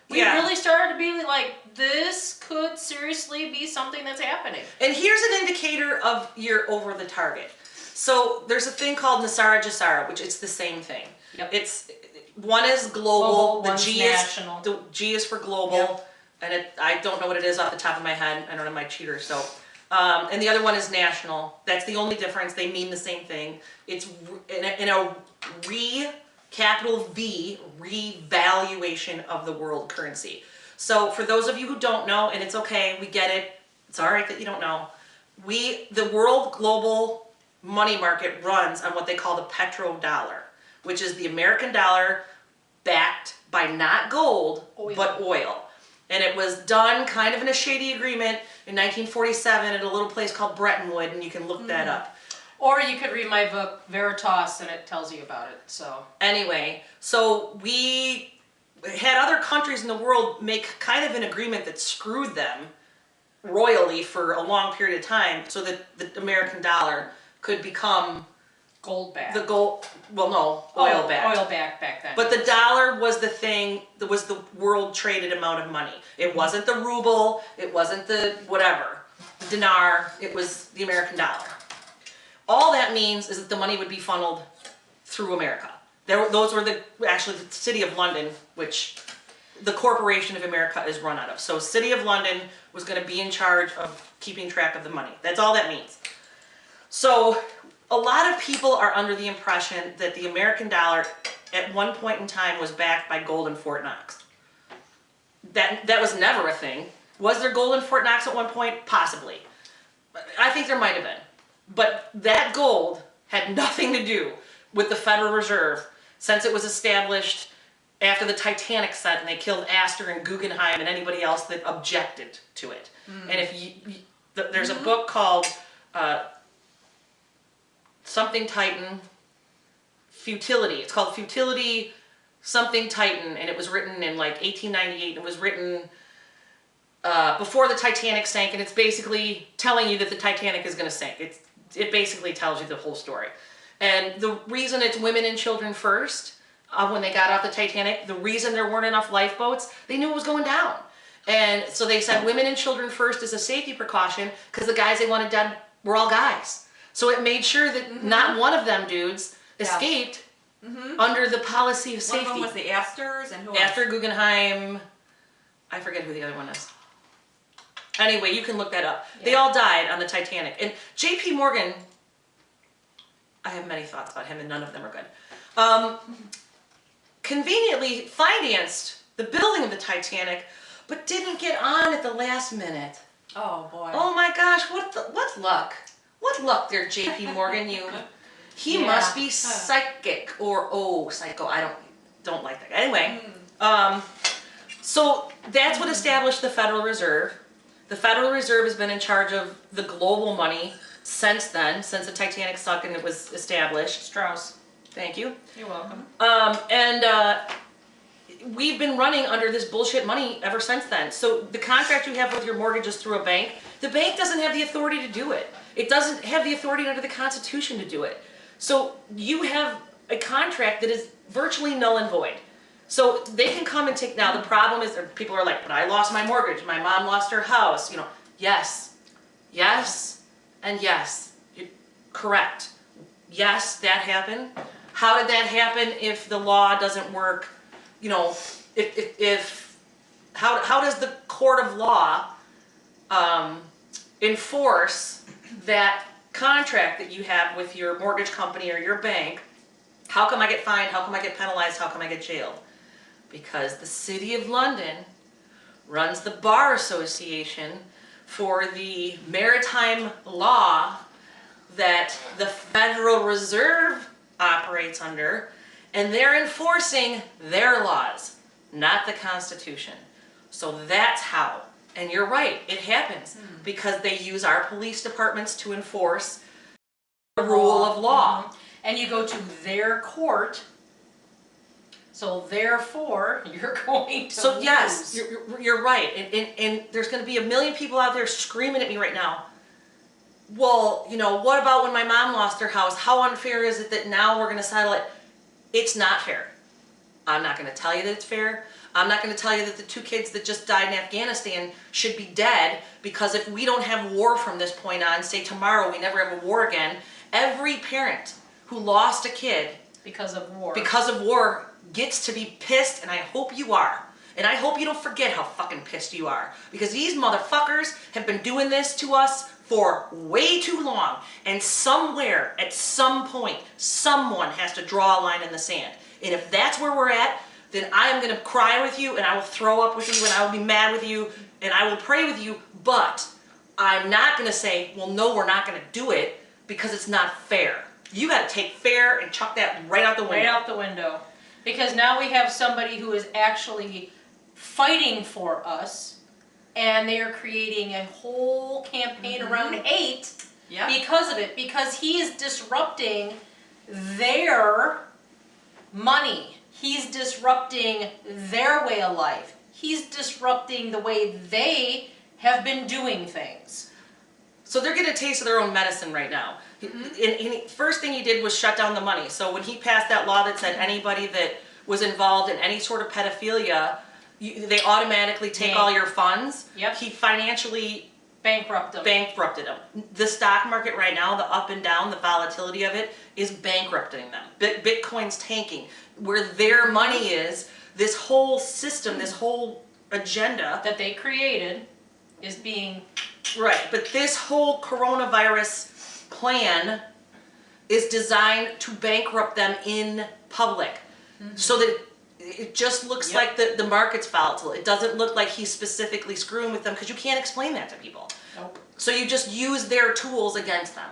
We Yeah. really started to be like, this could seriously be something that's happening. And here's an indicator of you're over the target. So there's a thing called Nasara Jasara, which it's the same thing. Yep. It's one is global, Global, the one's G national. is the G is for global, Yep. and I don't know what it is off the top of my head. I don't have my cheater, so. And the other one is national. That's the only difference. They mean the same thing. It's in a capital V, revaluation of the world currency. So for those of you who don't know, and it's okay, we get it. It's all right that you don't know. The world global money market runs on what they call the petrodollar, which is the American dollar backed by not gold, Oil. but oil. And it was done kind of in a shady agreement in 1947 at a little place called Bretton Woods, and you can look that up. Or you could read my book, Veritas, and it tells you about it. So Anyway, so we had other countries in the world make kind of an agreement that screwed them royally for a long period of time so that the American dollar could become gold back. the gold, well no, oil backed. Oil back then. But the dollar was the thing, that was the world traded amount of money. It wasn't the ruble, it wasn't the whatever, the dinar, it was the American dollar. All that means is that the money would be funneled through America. Those were actually the City of London, which the Corporation of America is run out of. So City of London was going to be in charge of keeping track of the money. That's all that means. So a lot of people are under the impression that the American dollar at one point in time was backed by gold in Fort Knox. That was never a thing. Was there gold in Fort Knox at one point? Possibly. I think there might have been. But that gold had nothing to do with the Federal Reserve since it was established after the Titanic sank and they killed Astor and Guggenheim and anybody else that objected to it. And if there's a book called something Titan, Futility. It's called Futility something Titan, and it was written in like 1898. It was written before the Titanic sank, and it's basically telling you that the Titanic is going to sink. It basically tells you the whole story. And the reason it's women and children first, when they got off the Titanic, the reason there weren't enough lifeboats, they knew it was going down. And so they said women and children first as a safety precaution, because the guys they wanted dead were all guys. So it made sure that not one of them dudes escaped under the policy of safety. One of them was the Astors, and who else? After Guggenheim, I forget who the other one is. Anyway, you can look that up. They all died on the Titanic. And J.P. Morgan, I have many thoughts about him, and none of them are good. Conveniently financed the building of the Titanic, but didn't get on at the last minute. Oh boy. Oh my gosh, what luck? What luck there, J.P. Morgan? He Yeah. must be psychic or psycho. I don't like that. Anyway, so that's what established the Federal Reserve. The Federal Reserve has been in charge of the global money since then, since the Titanic sunk and it was established. Strauss. Thank you. You're welcome. We've been running under this bullshit money ever since then. So the contract you have with your mortgage is through a bank. The bank doesn't have the authority to do it. It doesn't have the authority under the Constitution to do it. So you have a contract that is virtually null and void. So they can come and take, now the problem is people are like, but I lost my mortgage, my mom lost her house, yes, and yes, correct. Yes, that happened. How did that happen if the law doesn't work? How does the court of law enforce that contract that you have with your mortgage company or your bank? How come I get fined? How come I get penalized? How come I get jailed? Because the City of London runs the Bar Association for the maritime law that the Federal Reserve operates under, and they're enforcing their laws, not the Constitution. So that's how. And you're right, it happens because they use our police departments to enforce the rule of law. And you go to their court, so therefore, you're going to So yes, lose. you're right, and there's going to be a million people out there screaming at me right now. Well, you know, what about when my mom lost her house? How unfair is it that now we're going to settle it? It's not fair. I'm not going to tell you that it's fair. I'm not going to tell you that the 2 kids that just died in Afghanistan should be dead, because if we don't have war from this point on, say tomorrow we never have a war again, every parent who lost a kid Because of war. because of war gets to be pissed, and I hope you are. And I hope you don't forget how fucking pissed you are. Because these motherfuckers have been doing this to us for way too long. And somewhere, at some point, someone has to draw a line in the sand. And if that's where we're at, then I am going to cry with you, and I will throw up with you, and I will be mad with you, and I will pray with you. But I'm not going to say, well, no, we're not going to do it, because it's not fair. You got to take fair and chuck that right out the window. Right out the window. Because now we have somebody who is actually fighting for us, and they are creating a whole campaign around hate Yeah. because of it. Because he is disrupting their money. He's disrupting their way of life. He's disrupting the way they have been doing things. So they're getting a taste of their own medicine right now. And first thing he did was shut down the money. So when he passed that law that said anybody that was involved in any sort of pedophilia, they automatically take all your funds. Yep. He financially Bankrupt them. bankrupted them. The stock market right now, the up and down, the volatility of it is bankrupting them. Bitcoin's tanking. Where their money is, this whole system, this whole agenda. That they created is being Right, but this whole coronavirus plan is designed to bankrupt them in public. So that it just looks like the market's volatile. It doesn't look like he's specifically screwing with them, because you can't explain that to people. Nope. So you just use their tools against them.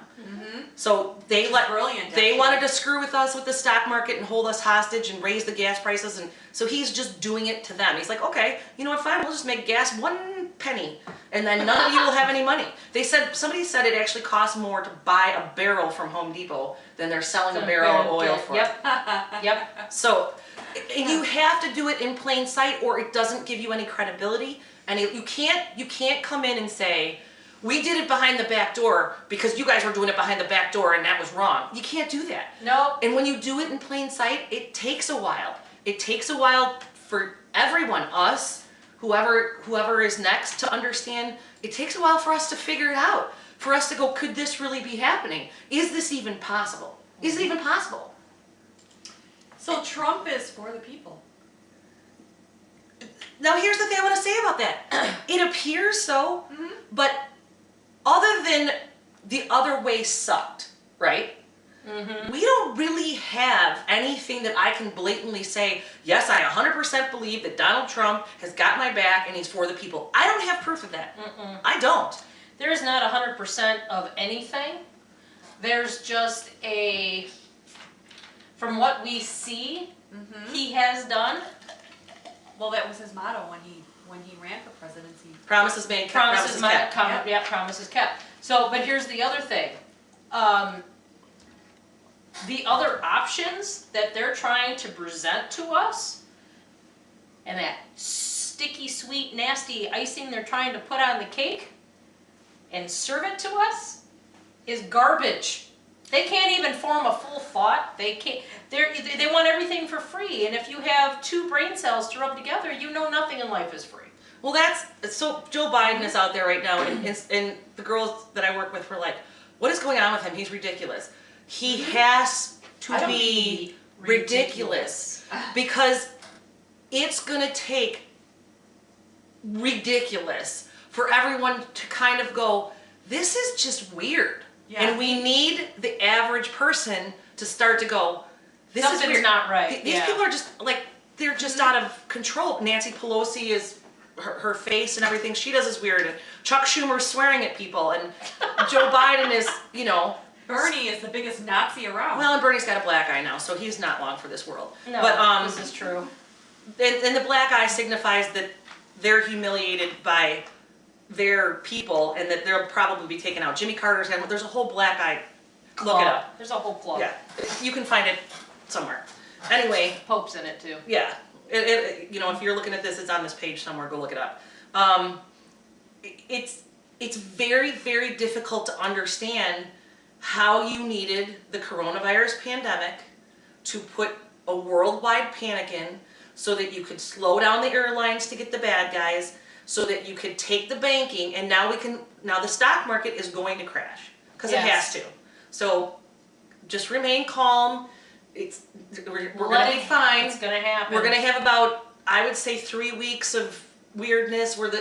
So they brilliant, they actually. wanted to screw with us with the stock market and hold us hostage and raise the gas prices, and so he's just doing it to them. He's like, okay, you know what, fine, we'll just make gas 1 penny, and then none of you will have any money. Somebody said it actually costs more to buy a barrel from Home Depot than they're selling a barrel of oil for. Yep. Yep. So, and you have to do it in plain sight, or it doesn't give you any credibility. And you can't come in and say, we did it behind the back door because you guys were doing it behind the back door and that was wrong. You can't do that. Nope. And when you do it in plain sight, it takes a while. It takes a while for everyone, us, whoever is next, to understand. It takes a while for us to figure it out. For us to go, could this really be happening? Is this even possible? Is it even possible? So Trump is for the people. Now here's the thing I want to say about that. It appears so, but other than the other way sucked, right? We don't really have anything that I can blatantly say, yes, I 100% believe that Donald Trump has got my back and he's for the people. I don't have proof of that. I don't. There is not 100% of anything. There's just from what we see, he has done. Well, that was his motto when he ran for presidency. Promises made, Promises kept. kept. Promises kept. So, but here's the other thing. The other options that they're trying to present to us, and that sticky, sweet, nasty icing they're trying to put on the cake and serve it to us, is garbage. They can't even form a full thought. They can't. They want everything for free. And if you have 2 brain cells to rub together, you know nothing in life is free. Well, so Joe Biden is out there right now, and the girls that I work with were like, what is going on with him? He's ridiculous. He has to I don't be mean ridiculous because it's going to take ridiculous for everyone to kind of go, this is just weird. Yeah. And we need the average person to start to go, this is Something's weird. not right. These Yeah. people are just like, they're just out of control. Nancy Pelosi is, her face and everything she does is weird. And Chuck Schumer's swearing at people. And Joe Biden is, Bernie is the biggest Nazi around. well, and Bernie's got a black eye now, so he's not long for this world. No, But this is true. and the black eye signifies that they're humiliated by their people and that they'll probably be taken out. Jimmy Carter's had, there's a whole black eye. Look it up. There's a whole club. Yeah, you can find it somewhere. Anyway, Pope's in it too. yeah, if you're looking at this, it's on this page somewhere. Go look it up. It's very, very difficult to understand how you needed the coronavirus pandemic to put a worldwide panic in so that you could slow down the airlines to get the bad guys, so that you could take the banking, and now the stock market is going to crash because it has to. So just remain calm. We're gonna be fine. It's gonna happen. We're gonna have about, I would say, 3 weeks of weirdness where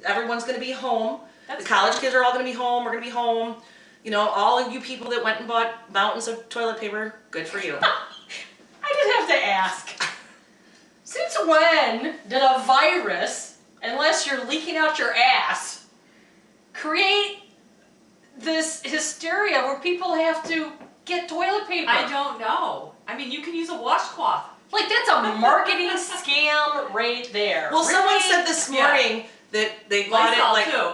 everyone's gonna be home. That's The college kids are all gonna be home. We're gonna be home. All of you people that went and bought mountains of toilet paper, good for you. I just have to ask. Since when did a virus, unless you're leaking out your ass, create this hysteria where people have to get toilet paper? I don't know. I mean, you can use a washcloth. Like, that's a marketing scam right there. Well, someone Really? said this morning that they bought Lysol it like too.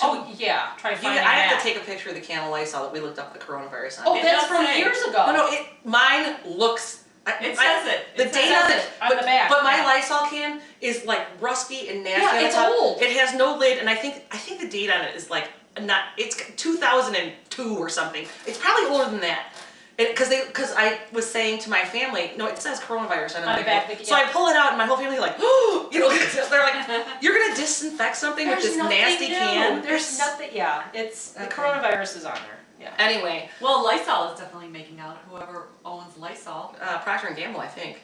Oh, yeah. Try finding I have that. to take a picture of the can of Lysol that we looked up the coronavirus on. Oh, It that's does from say. years ago. No, mine looks. It says it. The It date says on it it, on but, the back, but my yeah. Lysol can is like rusty and nasty. Yeah, on the it's top. old. It has no lid, and I think the date on it is like not. It's 2002 or something. It's probably older than that. Because I was saying to my family, no, it says coronavirus on On the the back, So I pull it out, and my whole family like, oh, they're like, you're gonna disinfect something with There's this nothing nasty new. can. There's nothing. Yeah, it's the Okay. coronavirus is on there. Yeah. Anyway, Well, Lysol is definitely making out. Whoever owns Lysol. Procter and Gamble, I think,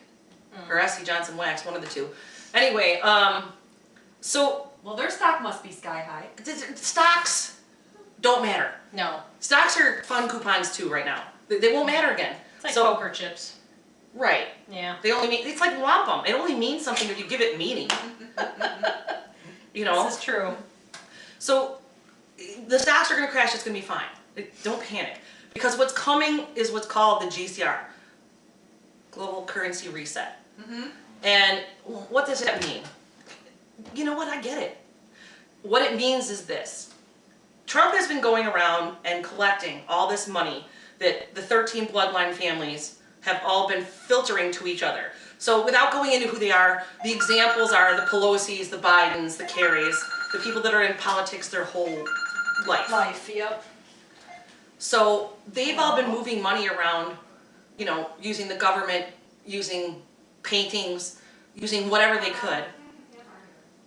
or S.C. Johnson Wax, one of the two. Anyway, so Well, their stock must be sky high. stocks don't matter. No, Stocks are fun coupons too right now. They won't matter again. it's like So- poker chips. Right. Yeah. They only mean, it's like wampum. It only means something if you give it meaning. This is true. So the stocks are going to crash. It's going to be fine. Don't panic. Because what's coming is what's called the GCR, Global Currency Reset. And what does that mean? You know what? I get it. What it means is this. Trump has been going around and collecting all this money that the 13 bloodline families have all been filtering to each other. So without going into who they are, the examples are the Pelosi's, the Bidens, the Kerrys, the people that are in politics their whole life. Yep. So they've all been moving money around, using the government, using paintings, using whatever they could.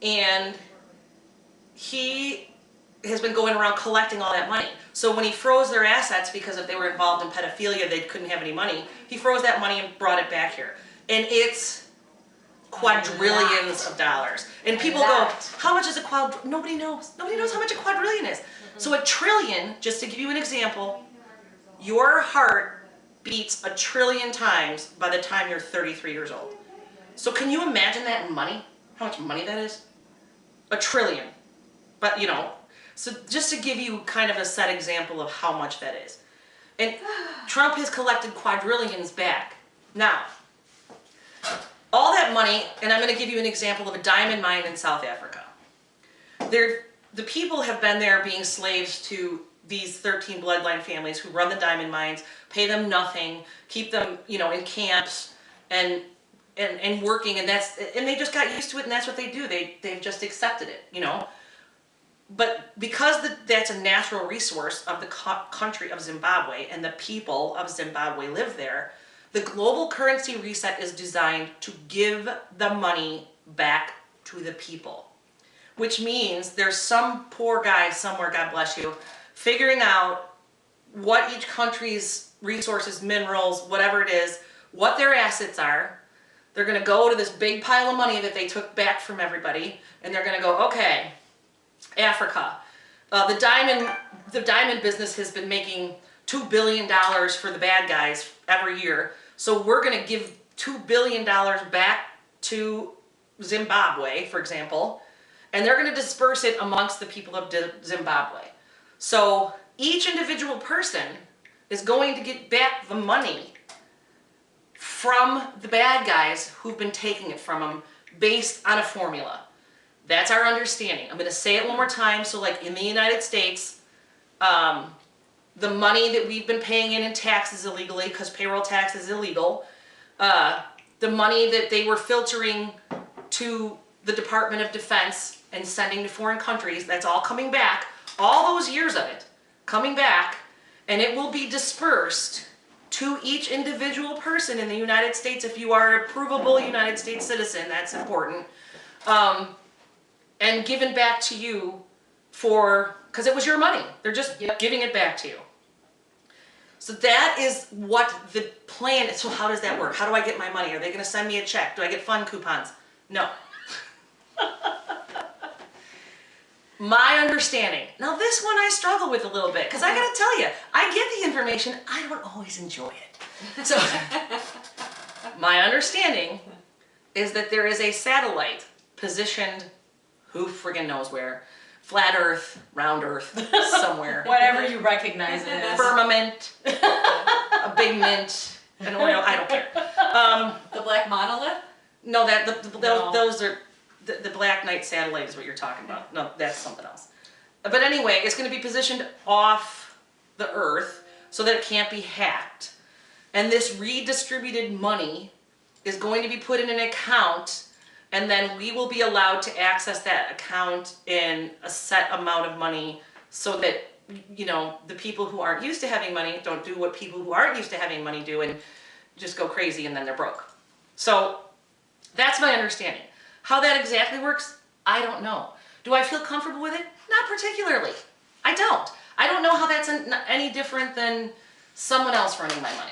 And he has been going around collecting all that money. So when he froze their assets because if they were involved in pedophilia, they couldn't have any money, he froze that money and brought it back here. And it's quadrillions of dollars. And people go, how much is a quadrillion? Nobody knows. Nobody knows how much a quadrillion is. So a trillion, just to give you an example, your heart beats 1 trillion times by the time you're 33 years old. So can you imagine that in money? How much money that is? 1 trillion. But so just to give you kind of a set example of how much that is. And Trump has collected quadrillions back. Now, all that money, and I'm going to give you an example of a diamond mine in South Africa. The people have been there being slaves to these 13 bloodline families who run the diamond mines, pay them nothing, keep them, in camps and working, and they just got used to it, and that's what they do. They've just accepted it, But because that's a natural resource of the country of Zimbabwe and the people of Zimbabwe live there, the global currency reset is designed to give the money back to the people. Which means there's some poor guy somewhere, God bless you, figuring out what each country's resources, minerals, whatever it is, what their assets are. They're going to go to this big pile of money that they took back from everybody, and they're going to go, okay, Africa. The diamond business has been making $2 billion for the bad guys every year. So we're going to give $2 billion back to Zimbabwe, for example, and they're going to disperse it amongst the people of Zimbabwe. So each individual person is going to get back the money from the bad guys who've been taking it from them based on a formula. That's our understanding. I'm gonna say it one more time, so like in the United States, the money that we've been paying in taxes illegally, because payroll tax is illegal, the money that they were filtering to the Department of Defense and sending to foreign countries, that's all coming back, all those years of it, coming back, and it will be dispersed to each individual person in the United States if you are a provable United States citizen, that's important, and given back to you because it was your money. They're just giving it back to you. So that is what the plan is. So how does that work? How do I get my money? Are they gonna send me a check? Do I get fun coupons? No. My understanding. Now this one I struggle with a little bit, because I gotta tell you, I get the information, I don't always enjoy it. So my understanding is that there is a satellite positioned, who friggin' knows where, flat earth, round earth, somewhere. Whatever you recognize it as. Firmament, a big mint, an oil, I don't care. The black monolith? No, No. those are, the Black Knight satellite is what you're talking about. No, that's something else. But anyway, it's gonna be positioned off the earth so that it can't be hacked. And this redistributed money is going to be put in an account, and then we will be allowed to access that account in a set amount of money so that, you know, the people who aren't used to having money don't do what people who aren't used to having money do and just go crazy and then they're broke. So that's my understanding. How that exactly works, I don't know. Do I feel comfortable with it? Not particularly. I don't. I don't know how that's any different than someone else running my money.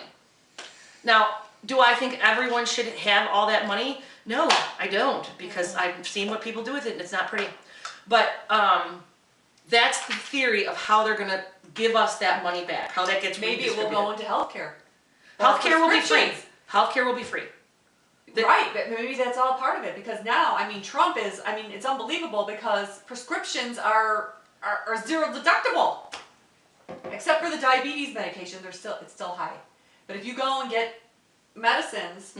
Now, do I think everyone should have all that money? No, I don't, because I've seen what people do with it and it's not pretty. But that's the theory of how they're gonna give us that money back, how that gets Maybe it will redistributed. go into healthcare. Healthcare will be free. Prescriptions. Healthcare will be free. Right, but maybe that's all part of it, because now, I mean, Trump is, I mean, it's unbelievable because prescriptions are zero deductible. Except for the diabetes medication, it's still high. But if you go and get medicines,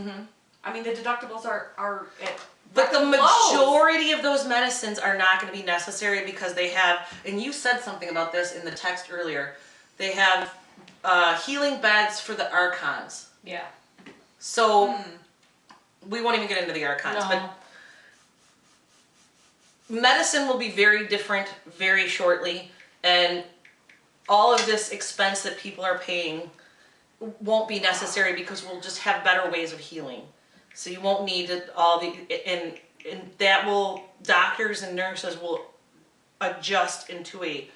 I mean, the deductibles are at But the record lows. majority of those medicines are not going to be necessary because they have, and you said something about this in the text earlier, they have healing beds for the archons. Yeah. So we won't even get into the archons, No. but medicine will be very different very shortly, and all of this expense that people are paying won't be necessary because we'll just have better ways of healing. So you won't need all the, and that will, doctors and nurses will adjust into a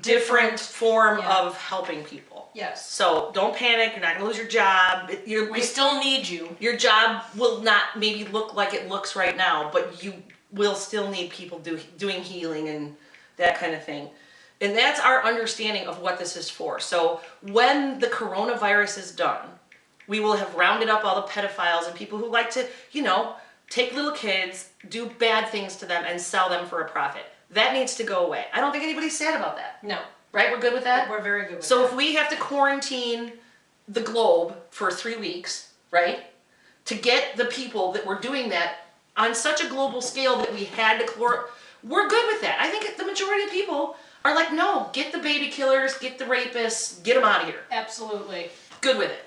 different form yeah. of helping people. Yes. So don't panic, you're not gonna lose your job. We still need you. Your job will not maybe look like it looks right now, but you will still need people doing healing and that kind of thing. And that's our understanding of what this is for. So when the coronavirus is done, we will have rounded up all the pedophiles and people who like to, you know, take little kids, do bad things to them, and sell them for a profit. That needs to go away. I don't think anybody's sad about that. No. Right? We're good with that? We're very good with So that. if we have to quarantine the globe for 3 weeks, right, to get the people that were doing that on such a global scale that we had to we're good with that. I think the majority of people are like, no, get the baby killers, get the rapists, get them out of here. Absolutely. Good with it.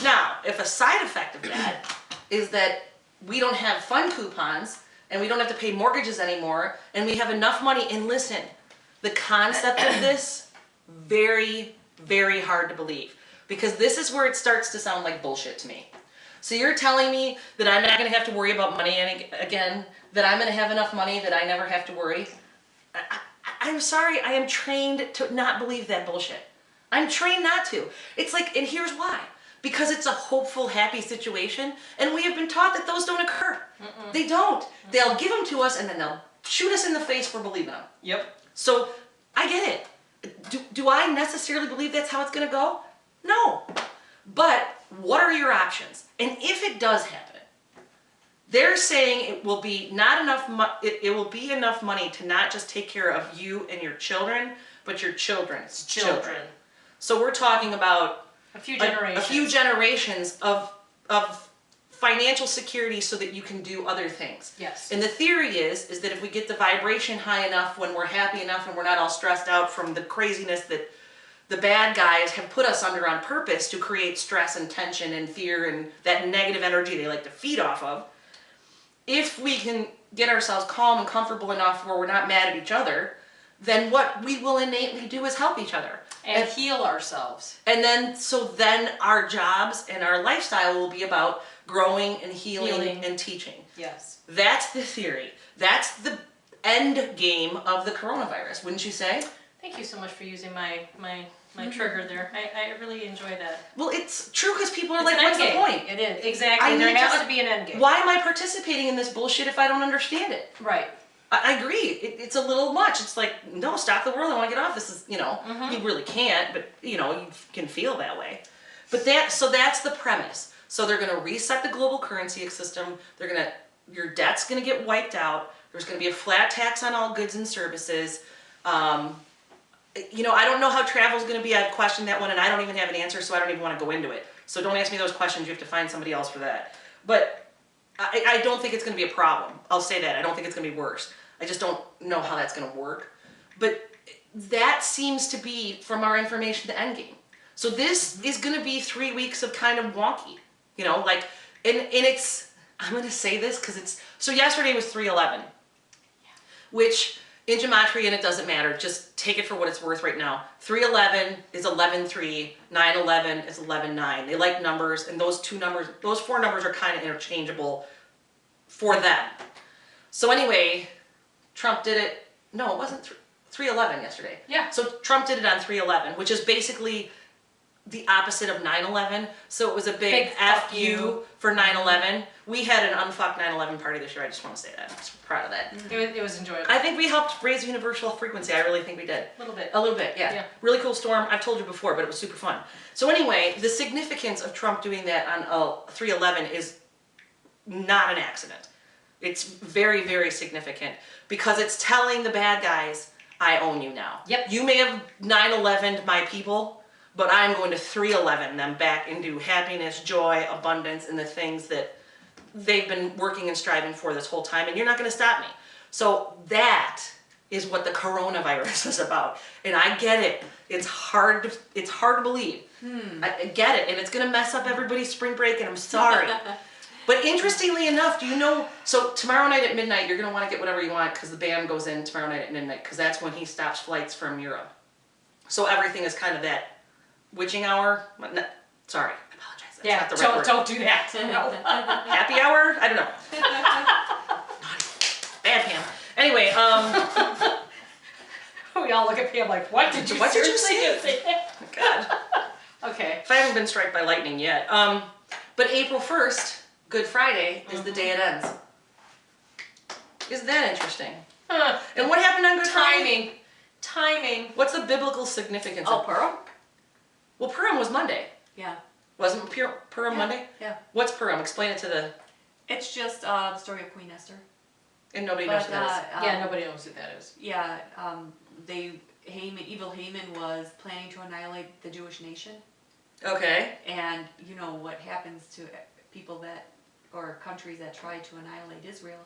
Now, if a side effect of that is that we don't have fun coupons and we don't have to pay mortgages anymore and we have enough money, and listen, the concept of this, very, very hard to believe, because this is where it starts to sound like bullshit to me. So you're telling me that I'm not going to have to worry about money again, that I'm going to have enough money that I never have to worry? I'm sorry, I am trained to not believe that bullshit. I'm trained not to. It's like, and here's why. Because it's a hopeful, happy situation, and we have been taught that those don't occur. They don't. They'll give them to us, and then they'll shoot us in the face for believing them. Yep. So, I get it. Do I necessarily believe that's how it's gonna go? No. But, what are your options? And if it does happen, they're saying it will be not enough. It will be enough money to not just take care of you and your children, but your children's children. So we're talking about A few generations. a few generations of financial security so that you can do other things. Yes. And the theory is that if we get the vibration high enough, when we're happy enough and we're not all stressed out from the craziness that the bad guys have put us under on purpose to create stress and tension and fear and that negative energy they like to feed off of, if we can get ourselves calm and comfortable enough where we're not mad at each other, then what we will innately do is help each other. And heal ourselves. And then, so then our jobs and our lifestyle will be about growing and healing and teaching. Yes. That's the theory. That's the end game of the coronavirus, wouldn't you say? Thank you so much for using my trigger there. I really enjoy that. Well, it's true because people are It's like, an what's the end game. point? It is, exactly. I There need to has un- to be an end game. Why am I participating in this bullshit if I don't understand it? Right. I agree. It's a little much. It's like, no, stop the world. I want to get off. This is, Mm-hmm. you really can't, but, you can feel that way. But that's the premise. So they're going to reset the global currency system. Your debt's going to get wiped out. There's going to be a flat tax on all goods and services. I don't know how travel's going to be. I've questioned that one and I don't even have an answer, so I don't even want to go into it. So don't ask me those questions. You have to find somebody else for that. But I don't think it's going to be a problem. I'll say that. I don't think it's going to be worse. I just don't know how that's going to work. But that seems to be, from our information, the end game. So this is going to be 3 weeks of kind of wonky, and it's, I'm going to say this because so yesterday was 3/11, which in gematria, and it doesn't matter, just take it for what it's worth right now. 3/11 is 11/3, 9/11 is 11/9. They like numbers, and those four numbers are kind of interchangeable for them. So anyway, Trump did it. No, it wasn't 3/11 yesterday. Yeah. So Trump did it on 3/11, which is basically the opposite of 9/11. So it was a big Big F fuck you you. for 9/11. We had an unfuck 9/11 party this year. I just want to say that. I'm so proud of that. It was enjoyable. I think we helped raise universal frequency. I really think we did. A little bit. A little bit, yeah. Yeah. Really cool storm. I've told you before, but it was super fun. So anyway, the significance of Trump doing that on 3/11 is not an accident. It's very, very significant because it's telling the bad guys, I own you now. Yep. You may have 9/11'd my people, but I'm going to 3/11 them back into happiness, joy, abundance, and the things that they've been working and striving for this whole time, and you're not going to stop me. So that is what the coronavirus is about. And I get it. It's hard to believe. I get it. And it's going to mess up everybody's spring break, and I'm sorry. But interestingly enough, so tomorrow night at midnight, you're going to want to get whatever you want because the band goes in tomorrow night at midnight because that's when he stops flights from Europe. So everything is kind of that witching hour. No, sorry, I apologize. That's Yeah, not the right word. don't do that. No. Happy hour? I don't know. Bad Pam. Anyway, We all look at Pam like, what did you seriously say? say? God. Okay. If I haven't been struck by lightning yet. But April 1st, Good Friday, is the day it ends. Isn't that interesting? Huh. And what happened on Good Friday? Timing. What's the biblical significance Oh, of Pearl? Well, Purim was Monday. Yeah. Wasn't Purim Monday? Yeah. What's Purim? Explain it to the... It's just the story of Queen Esther. And nobody knows But, what that is. Yeah, nobody knows who that is. Yeah, evil Haman was planning to annihilate the Jewish nation. Okay. And you know what happens to people or countries that try to annihilate Israel.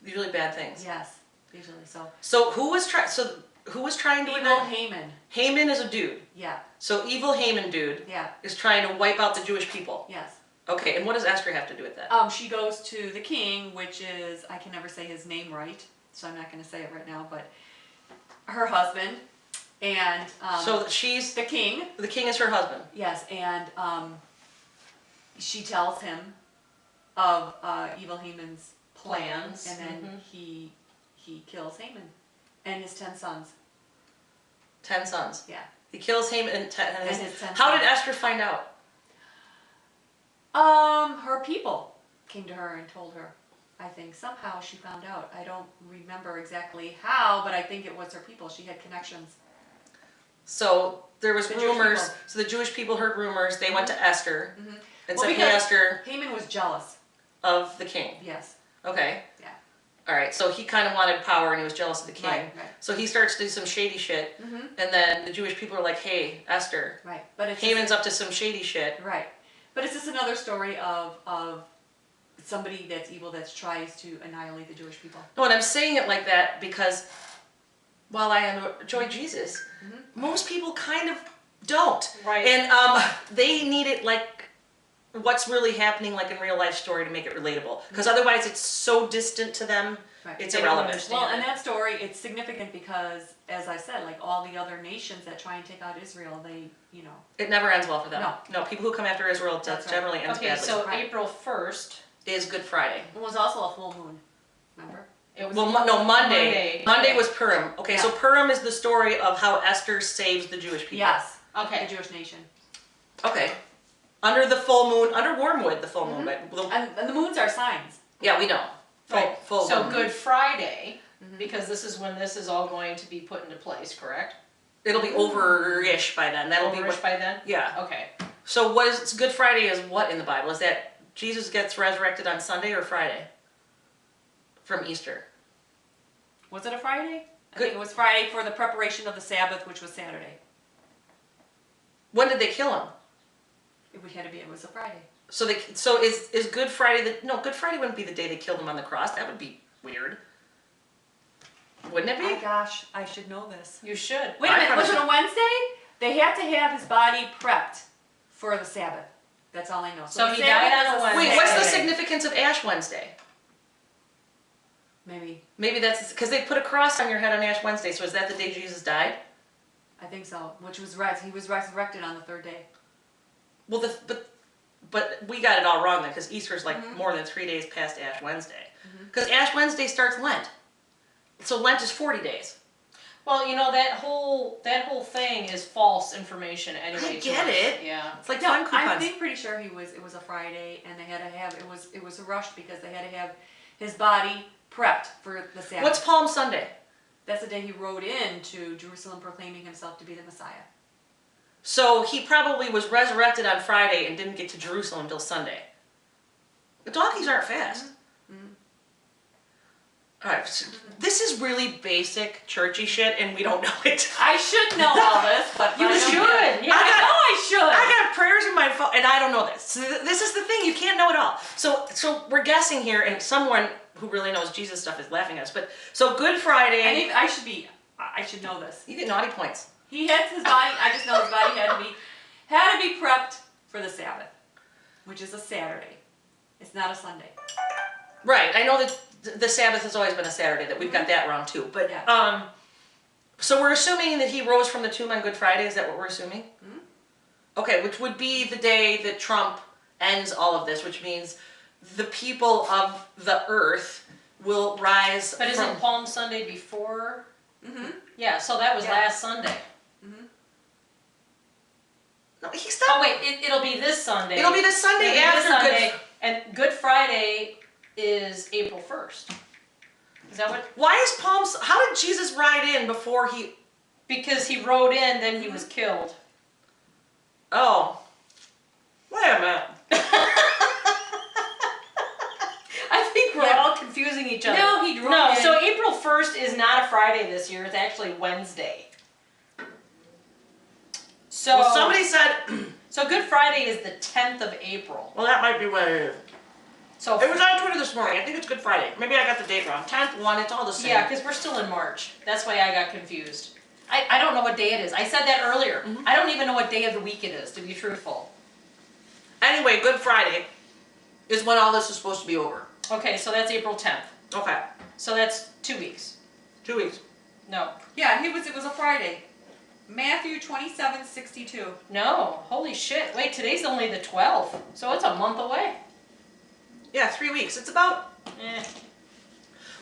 Usually bad things. Yes, usually so. So who was trying to Evil annihilate? Haman. Haman is a dude. Yeah, So evil Haman dude yeah, is trying to wipe out the Jewish people. yes. Okay, and what does Esther have to do with that? She goes to the king, which is, I can never say his name right, so I'm not going to say it right now, but her husband, and So she's the king, the king is her husband. yes, and she tells him of evil Haman's plans, Plans, and then he kills Haman and his 10 sons. 10 sons. Yeah. He kills Haman and And his 10 How sons. did Esther find out? Her people came to her and told her. I think somehow she found out. I don't remember exactly how, but I think it was her people. She had connections. So there was The Jewish rumors. people. So the Jewish people heard rumors. They went to Esther and Well, said, "Hey, because- Esther, Haman was jealous. of the king." Yes. Okay. Yeah. All right. So he kind of wanted power and he was jealous of the king. Right, right. So he starts to do some shady shit. Mhm. And then the Jewish people are like, "Hey, Esther, Right. But it's Haman's up to some shady shit." right. But it's just another story of somebody that's evil that tries to annihilate the Jewish people. No, and I'm saying it like that because while I enjoy Jesus, most people kind of don't. Right. And they need it like what's really happening, like in real life story, to make it relatable. Because otherwise, it's so distant to them, Right. it's They don't irrelevant. understand. Well, and that story, it's significant because, as I said, like all the other nations that try and take out Israel, they, you know, It never ends well for them. No. No, people who come after Israel, That's right. generally ends Okay, badly. so Right. April 1st, Is Good Friday. it was also a full moon. Remember? it was. Well, no, Monday. Monday. Monday Okay. was Purim. Okay, so Yeah. Purim is the story of how Esther saves the Jewish people. Yes. Okay. The Jewish nation. Okay. Under the full moon, under Wormwood, the full moon. But And the moons are signs. yeah, we know. Right. Full So moon. Good Friday, because this is when this is all going to be put into place, correct? It'll be over-ish by then. That'll be Overish what. by then? Yeah. Okay. So what is Good Friday? Is what in the Bible? Is that Jesus gets resurrected on Sunday or Friday? From Easter. Was it a Friday? I Good- think it was Friday for the preparation of the Sabbath, which was Saturday. When did they kill him? It was a Friday. So is Good Friday Good Friday wouldn't be the day they killed him on the cross. That would be weird. Wouldn't it My be? gosh, I should know this. You should. Wait a I minute, was it kinda a Wednesday? They had to have his body prepped for the Sabbath. That's all I know. So the he Sabbath died on is a Wednesday. Wait, what's the Saturday. significance of Ash Wednesday? Maybe. Maybe that's because they put a cross on your head on Ash Wednesday. So is that the day Jesus died? I think so. Which was he was resurrected on the third day. Well, but we got it all wrong then, because Easter's like more than 3 days past Ash Wednesday. Because Ash Wednesday starts Lent, so Lent is 40 days. Well, you know, that whole thing is false information anyway. I to get us. it. Yeah. It's like No, fun I'm coupons. pretty sure it was a Friday, and they had to have it was rushed because they had to have his body prepped for the Sabbath. What's Palm Sunday? That's the day he rode into Jerusalem proclaiming himself to be the Messiah. So he probably was resurrected on Friday and didn't get to Jerusalem until Sunday. The donkeys aren't fast. All right, so this is really basic churchy shit, and we don't know it. I should know all this, but You I don't should. get it. Yeah. I know I should. I got prayers in my phone, and I don't know this. So this is the thing, you can't know it all. So we're guessing here, and someone who really knows Jesus stuff is laughing at us. But so Good Friday, And I should know this. you get naughty points. He had his body. I just know his body had to be prepped for the Sabbath, which is a Saturday. It's not a Sunday. Right, I know that the Sabbath has always been a Saturday, that we've got that wrong too. But Yeah. so we're assuming that he rose from the tomb on Good Friday. Is that what we're assuming? Okay, which would be the day that Trump ends all of this, which means the people of the earth will rise. But from... isn't Palm Sunday before? Mm-hmm. Yeah. So that was Yeah. last Sunday. No, he's Oh not. wait, it'll be this Sunday. It'll be this Sunday It'll be this after Sunday, Good. and Good Friday is April 1st. Is that what? Why is Palm? How did Jesus ride in before he? Because he rode in, then he was killed. Oh, wait a minute. I think we're Yeah. all confusing each other. No, he drove No, in. so April 1st is not a Friday this year. It's actually Wednesday. So Well, somebody said. so Good Friday is the 10th of April. Well, that might be what it is. So It was on Twitter this morning. I think it's Good Friday. Maybe I got the date wrong. 10th one. It's all the same. yeah, because we're still in March. That's why I got confused. I don't know what day it is. I said that earlier. I don't even know what day of the week it is, to be truthful. Anyway, Good Friday is when all this is supposed to be over. Okay, so that's April 10th. Okay, So that's 2 weeks. 2 weeks. No. Yeah, it was a Friday. Matthew 27:62. No. Holy shit. Wait, today's only the 12th. So it's a month away. Yeah, 3 weeks. It's about. Eh.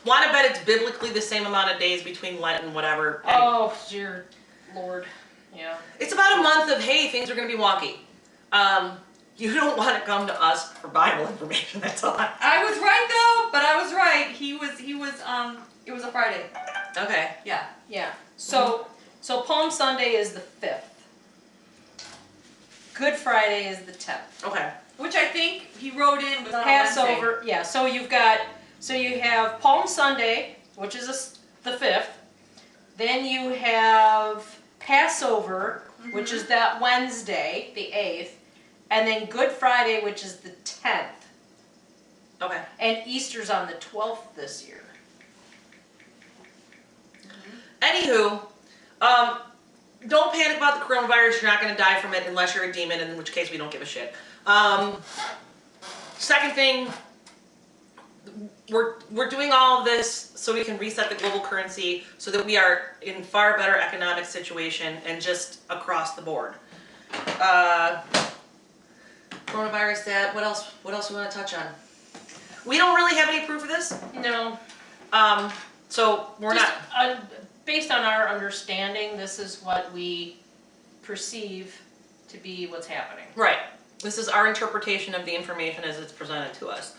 Want to bet it's biblically the same amount of days between Lent and whatever. Oh, dear Lord. Yeah. It's about a month of, hey, things are going to be wonky. You don't want to come to us for Bible information. That's all. I was right though, but I was right. It was a Friday. Okay. Yeah. Yeah. So Palm Sunday is the 5th. Good Friday is the 10th. Okay. Which I think he rode in was on a Passover, yeah. So you have Palm Sunday, which is the 5th. Then you have Passover, which is that Wednesday, the 8th, and then Good Friday, which is the 10th. Okay. And Easter's on the 12th this year. Anywho, don't panic about the coronavirus. You're not going to die from it unless you're a demon, in which case we don't give a shit. Second thing, we're doing all of this so we can reset the global currency so that we are in far better economic situation and just across the board. Coronavirus, that, what else we want to touch on? We don't really have any proof of this. No. So we're Just, not, based on our understanding, this is what we perceive to be what's happening. right. This is our interpretation of the information as it's presented to us.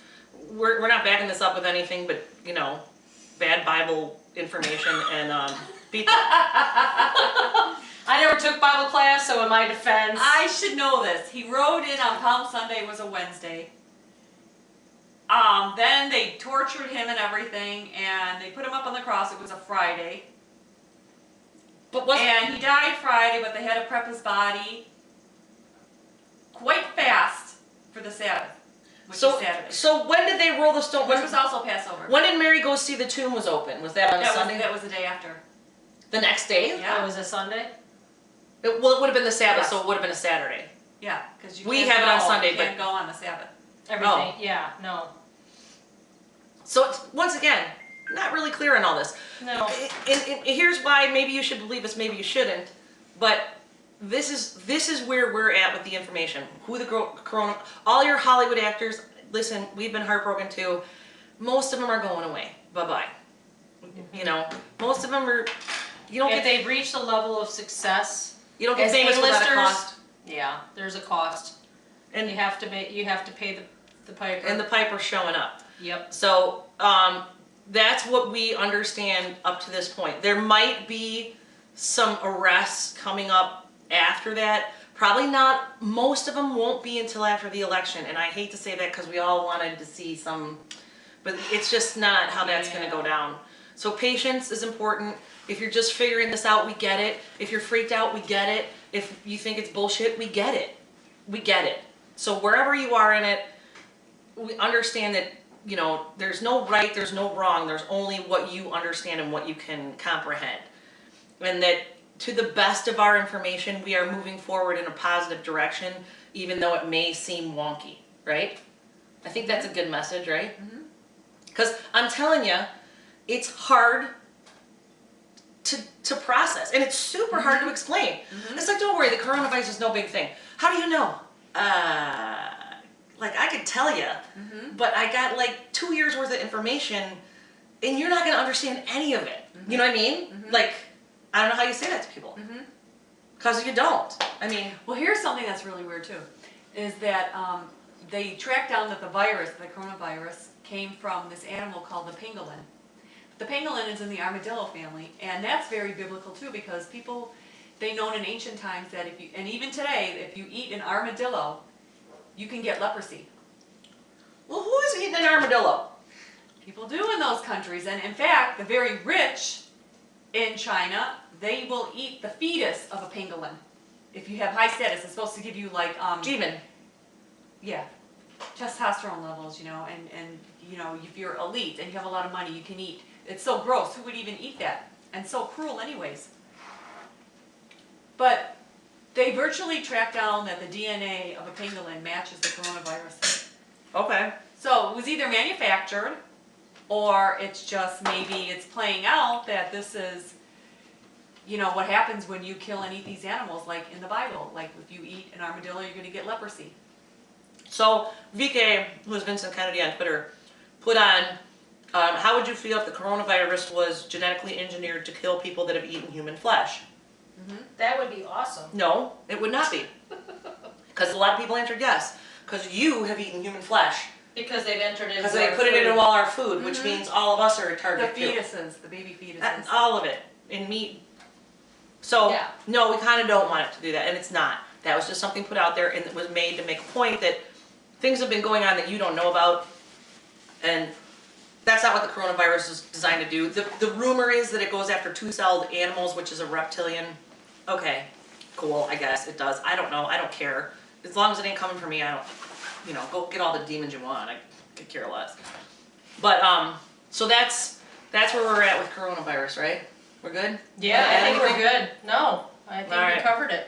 We're not backing this up with anything but, you know, bad Bible information and pizza. I never took Bible class, so in my defense, I should know this. He rode in on Palm Sunday, was a Wednesday. Then they tortured him and everything, and they put him up on the cross. It was a Friday. But wasn't, And he died Friday, but they had to prep his body quite fast for the Sabbath, which is Saturday. so when did they roll the stone? Which was also Passover. When did Mary go see the tomb was open? Was that on a Sunday? That was the day after. The next day? Yeah. it was a Sunday. It would have been the Sabbath, Yes. so it would have been a Saturday. Yeah, because you We can't have it on go- Sunday, you can't go on the Sabbath. Everything, yeah, no. So it's, once again, not really clear on all this. No. And here's why maybe you should believe us, maybe you shouldn't. But this is where we're at with the information. Who the corona, all your Hollywood actors, listen, we've been heartbroken too. Most of them are going away. Bye-bye. You know, most of them are, you don't If get, they've reached a level of success, you don't get as famous without a A-listers, cost. yeah, there's a cost. And, You have to pay the piper. and the piper's showing up. Yep. So that's what we understand up to this point. There might be some arrests coming up after that. Probably not. Most of them won't be until after the election. And I hate to say that because we all wanted to see some, but it's just not how that's going to go down. So patience is important. If you're just figuring this out, we get it. If you're freaked out, we get it. If you think it's bullshit, we get it. We get it. So wherever you are in it, we understand that, you know, there's no right, there's no wrong, there's only what you understand and what you can comprehend. And that to the best of our information, we are moving forward in a positive direction, even though it may seem wonky, right? I think that's a good message, right? Because I'm telling you, it's hard to process, and it's super hard to explain. It's like, don't worry, the coronavirus is no big thing. How do you know? Like, I could tell you, but I got like 2 years worth of information, and you're not going to understand any of it. You know what I mean? Like, I don't know how you say that to people. Because you don't. I mean, Well, here's something that's really weird too, is that they tracked down that the virus, the coronavirus, came from this animal called the pangolin. The pangolin is in the armadillo family, and that's very biblical too, because people, they known in ancient times that if you, and even today, if you eat an armadillo, you can get leprosy. well, who is eating an armadillo? People do in those countries, and in fact, the very rich in China, they will eat the fetus of a pangolin. If you have high status, it's supposed to give you like, Demon. yeah, testosterone levels, you know, and you know, if you're elite and you have a lot of money, you can eat. It's so gross. Who would even eat that? And so cruel anyways. But they virtually tracked down that the DNA of a pangolin matches the coronavirus. Okay. So it was either manufactured, or it's just maybe it's playing out that this is, you know, what happens when you kill and eat these animals, like in the Bible. Like if you eat an armadillo, you're going to get leprosy. So, VK, who is Vincent Kennedy on Twitter, put on, how would you feel if the coronavirus was genetically engineered to kill people that have eaten human flesh? That would be awesome. No, it would not be. Because a lot of people answered yes. Because you have eaten human flesh. Because they've entered it. Because they put it into all our food, which means all of us are a The target too. fetuses, the baby fetuses. All of it. In meat. So, Yeah. no, we kind of don't want it to do that. And it's not. That was just something put out there and it was made to make a point that things have been going on that you don't know about. And that's not what the coronavirus is designed to do. The rumor is that it goes after two-celled animals, which is a reptilian. Okay, cool, I guess it does. I don't know, I don't care. As long as it ain't coming for me, I don't, you know, go get all the demons you want. could care less. But so that's where we're at with coronavirus, right? We're good? Yeah, I think we're Anything? good. No, I think we Alright. covered it.